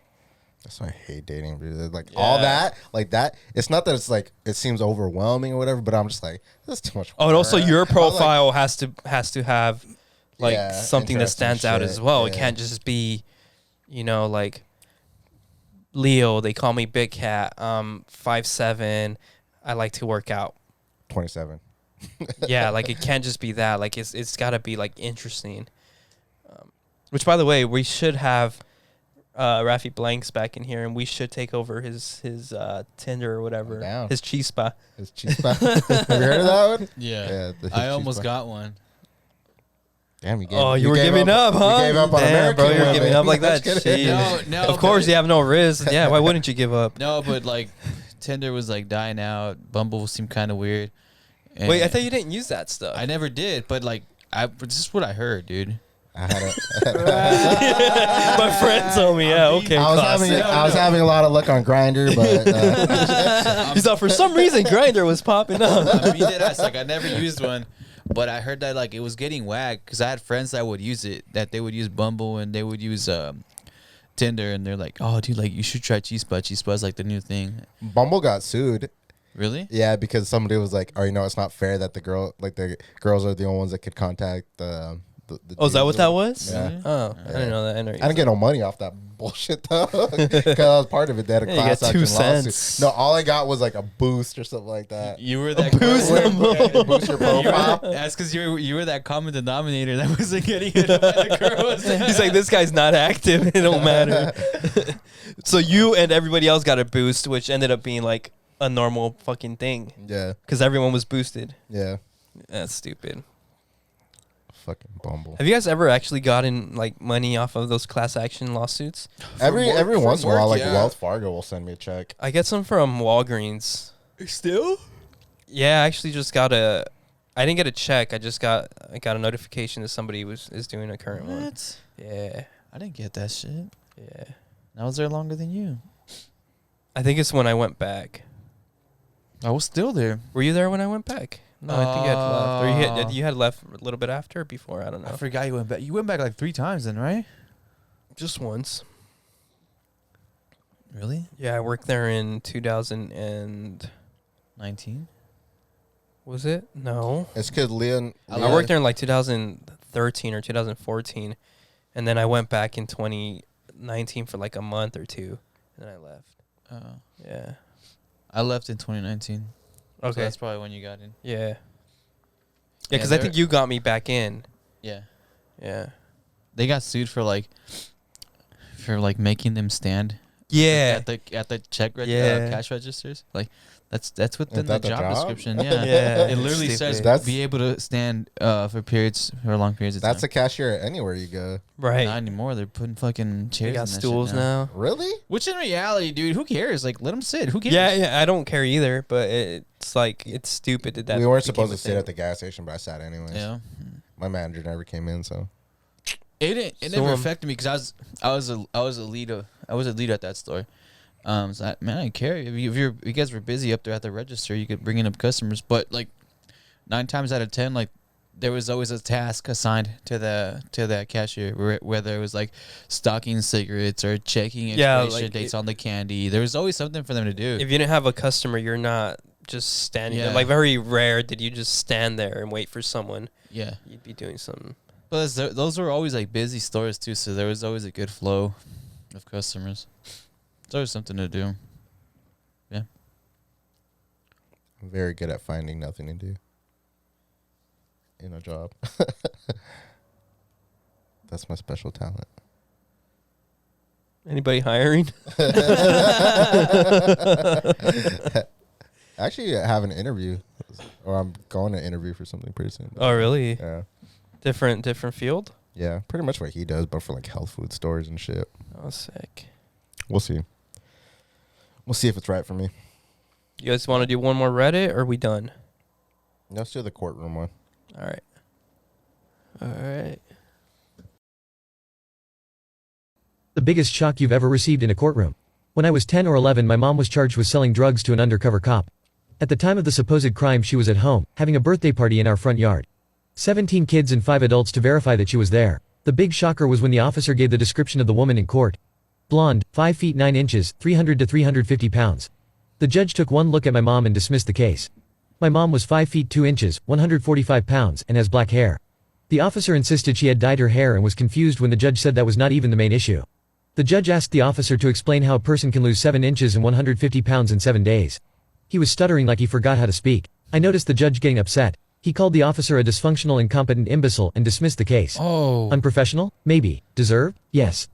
That's why I hate dating, bro. Like all that, like that. It's not that it's like it seems overwhelming or whatever, but I'm just like, this is too much. Oh, and also work. your I was profile has to have like Yeah, something that interesting stands out shit, as well. It yeah. can't just be, like Leo. They call me Big Cat. 5'7". I like to work out. 27. Yeah, like it can't just be that. Like it's got to be like interesting. Which, by the way, we should have Rafi Blanks back in here, and we should take over his Tinder or whatever. I'm down. His chispa. His chispa. Have you heard of that one? Yeah, his I almost chispa. got one. Damn, you gave. Oh, you were giving up, huh? You gave up on Damn, American bro, you were women. giving up like that. Just kidding. Jeez. No, Of course, but- you have no Rizz. Yeah, why wouldn't you give up? No, but like Tinder was like dying out. Bumble seemed kind of weird. And Wait, I thought you didn't use that stuff. I never did, but like this is what I heard, dude. I had My friend told me, yeah, okay. I was having a lot of luck on Grindr, but He's thought for some reason Grindr was popping up. I mean, like I never used one, but I heard that like it was getting whacked because I had friends that would use it, that they would use Bumble and they would use Tinder, and they're like, oh, dude, like you should try Chispa. Chispa is like the new thing. Bumble got sued. Really? Yeah, because somebody was like, "Oh, it's not fair that the girls are the only ones that could contact the." Oh, is that what that was? Yeah. Oh, I didn't know that. I didn't get no money off that bullshit though, because I was part of it. They had a Yeah, you class got action 2 lawsuit. cents. No, all I got was like a boost or something like that. You were that boost Boost your profile. That's because you were that common denominator that wasn't getting it by the girls. He's like, this guy's not active. It don't matter. So you and everybody else got a boost, which ended up being like a normal fucking thing Yeah, because everyone was boosted. yeah. That's stupid. Fucking Bumble. Have you guys ever actually gotten like money off of those class action lawsuits? Every from once in a while, work, like yeah. Wells Fargo will send me a check. I get some from Walgreens. Still? Yeah, I actually just got I didn't get a check. I got a notification that somebody is doing a current one. What? Yeah, I didn't get that shit. yeah. I was there longer than you. I think it's when I went back. I was still there. Were you there when I went back? No, I think you had left. Or you had left a little bit after or before. I don't know. I forgot you went back. You went back like 3 times then, right? Just once. Really? Yeah, I worked there in 2000 and 19? was it? No. It's because Leon. I worked there in like 2013 or 2014, And then I went back in 2019 for like a month or two, and I left. Yeah. I left in 2019. Okay. So that's probably when you got in. Yeah. Yeah, because I think you got me back in. Yeah. Yeah. They got sued for making them stand. Yeah. At the cash registers. Like that's within Is that the the job job? description. Yeah. Yeah. It literally Stupid. says That's- be able to stand for long periods of time. That's a cashier anywhere you go. Right. Not anymore. They're putting fucking chairs. They got in that shit stools now. Really? Which in reality, dude, who cares? Like, let them sit. Who cares? Yeah, I don't care either, but it's like it's stupid that We weren't became supposed a to sit thing. at the gas station, but I sat anyways. Yeah. My manager never came in, so. It So, never affected me because I was a leader at that store. So I didn't care if you guys were busy up there at the register, you could bring in up customers. But like 9 times out of 10, like there was always a task assigned to that cashier, whether it was like stocking cigarettes or checking expiration dates on the candy. There was always something for them to do. If you didn't have a customer, you're not just standing there. Yeah. Like very rare did you just stand there and wait for someone. Yeah. You'd be doing something. But those were always like busy stores too, so there was always a good flow of customers. There's always something to do. Yeah. I'm very good at finding nothing to do in a job. That's my special talent. Anybody hiring? Actually, I have an interview, or I'm going to interview for something pretty soon. Oh, really? Yeah. Different field? Yeah, pretty much what he does, but for like health food stores and shit. Oh, sick. We'll see. We'll see if it's right for me. You guys want to do one more Reddit, or are we done? Let's do the courtroom one. All right. All right. The biggest shock you've ever received in a courtroom. When I was 10 or 11, my mom was charged with selling drugs to an undercover cop. At the time of the supposed crime, she was at home, having a birthday party in our front yard. 17 kids and 5 adults to verify that she was there. The big shocker was when the officer gave the description of the woman in court. Blonde, 5 feet 9 inches, 300 to 350 pounds. The judge took one look at my mom and dismissed the case. My mom was 5 feet 2 inches, 145 pounds, and has black hair. The officer insisted she had dyed her hair and was confused when the judge said that was not even the main issue. The judge asked the officer to explain how a person can lose 7 inches and 150 pounds in 7 days. He was stuttering like he forgot how to speak. I noticed the judge getting upset. He called the officer a dysfunctional, incompetent imbecile and dismissed the case. Oh. Unprofessional? Maybe. Deserved? Yes.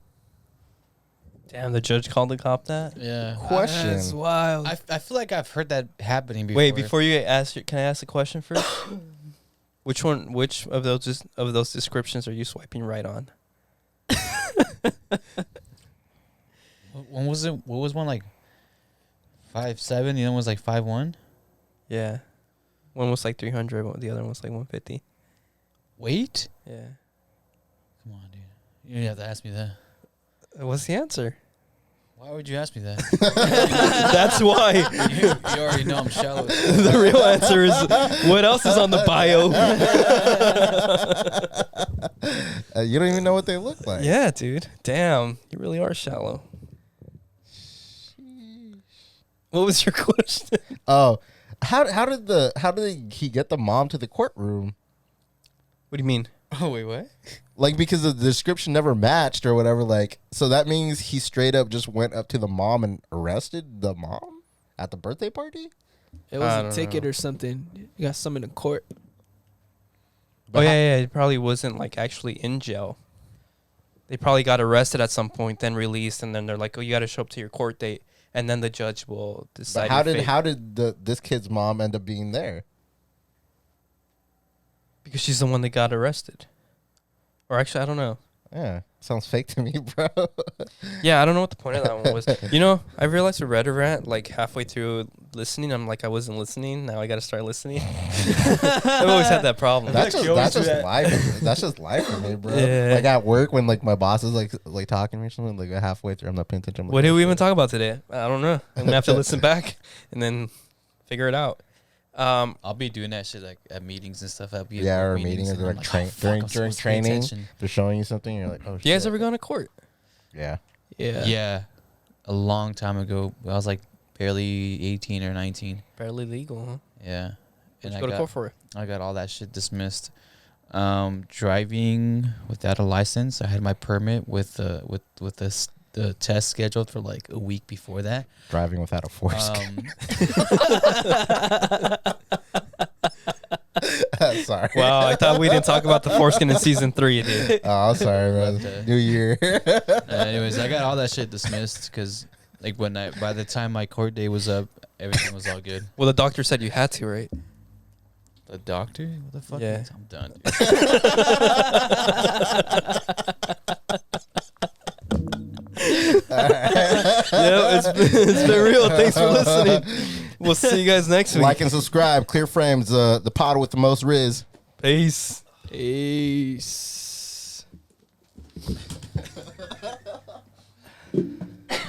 Damn, the judge called the cop that? Yeah. Question. That's wild. I feel like I've heard that happening before. Wait, before you ask, can I ask a question first? Which of those descriptions are you swiping right on? When was it? What was one like 5'7"? The other one was like 5'1". Yeah. One was like 300, the other one was like 150. Weight? Yeah. Come on, dude. You didn't have to ask me that. What's the answer? Why would you ask me that? That's why. you already know I'm shallow. The real answer is what else is on the bio? You don't even know what they look like. Yeah, dude. Damn, you really are shallow. What was your question? Oh, how did he get the mom to the courtroom? What do you mean? Oh, wait, what? Like, because the description never matched or whatever. Like, so that means he straight up just went up to the mom and arrested the mom at the birthday party. It I was don't a ticket know. or something. You got some in the court. Oh yeah, he probably wasn't like actually in jail. They probably got arrested at some point, then released, and then they're like, "Oh, you got to show up to your court date," and then the judge will decide. But how did this kid's mom end up being there? Because she's the one that got arrested. Or actually, I don't know. Yeah, sounds fake to me, bro. Yeah, I don't know what the point of that one was. You know, I realized with Reddit Rant, like halfway through listening, I'm like, I wasn't listening. Now I got to start listening. I've always had that problem. That's just life. That's just life for me, bro. Yeah. Like at work when like my boss is like talking to me or something, like halfway through I'm not paying attention. I'm like, What did we "Oh, even shit." talk about today? I don't know. I'm gonna have to listen back and then figure it out. I'll be doing that shit like at meetings and stuff. I'll be at Yeah, or work meetings and or I'm like oh, fuck, I'm during supposed to pay training, attention. they're showing you something. You're like, oh shit. You guys ever gone to court? Yeah. Yeah. Yeah, a long time ago. I was like barely 18 or 19. Barely legal, huh? Yeah, What'd and you go to court for? I got all that shit dismissed. Driving without a license. I had my permit with the test scheduled for like a week before that. Driving without a foreskin. Sorry. Wow, I thought we didn't talk about the foreskin in season 3, dude. Oh, I'm sorry, man. But, New year. Anyways, I got all that shit dismissed because like by the time my court day was up, everything was all good. Well, the doctor said you had to, right? The doctor? What the fuck? Yeah. I'm done. Dude. Yeah, it's been real. Thanks for listening. We'll see you guys next week. Like and subscribe. Clear Frames, the pod with the most Rizz. Peace. Peace.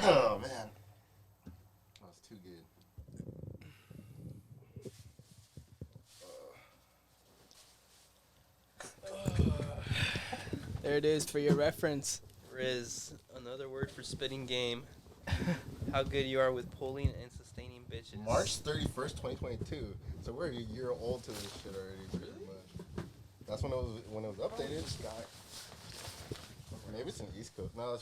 Oh man, that was too good. There it is for your reference. Rizz, another word for spitting game. How good you are with pulling and sustaining bitches. March 31st, 2022. So we're a year old to this shit already, pretty much. That's when it was updated. Maybe it's an East Coast. No, it's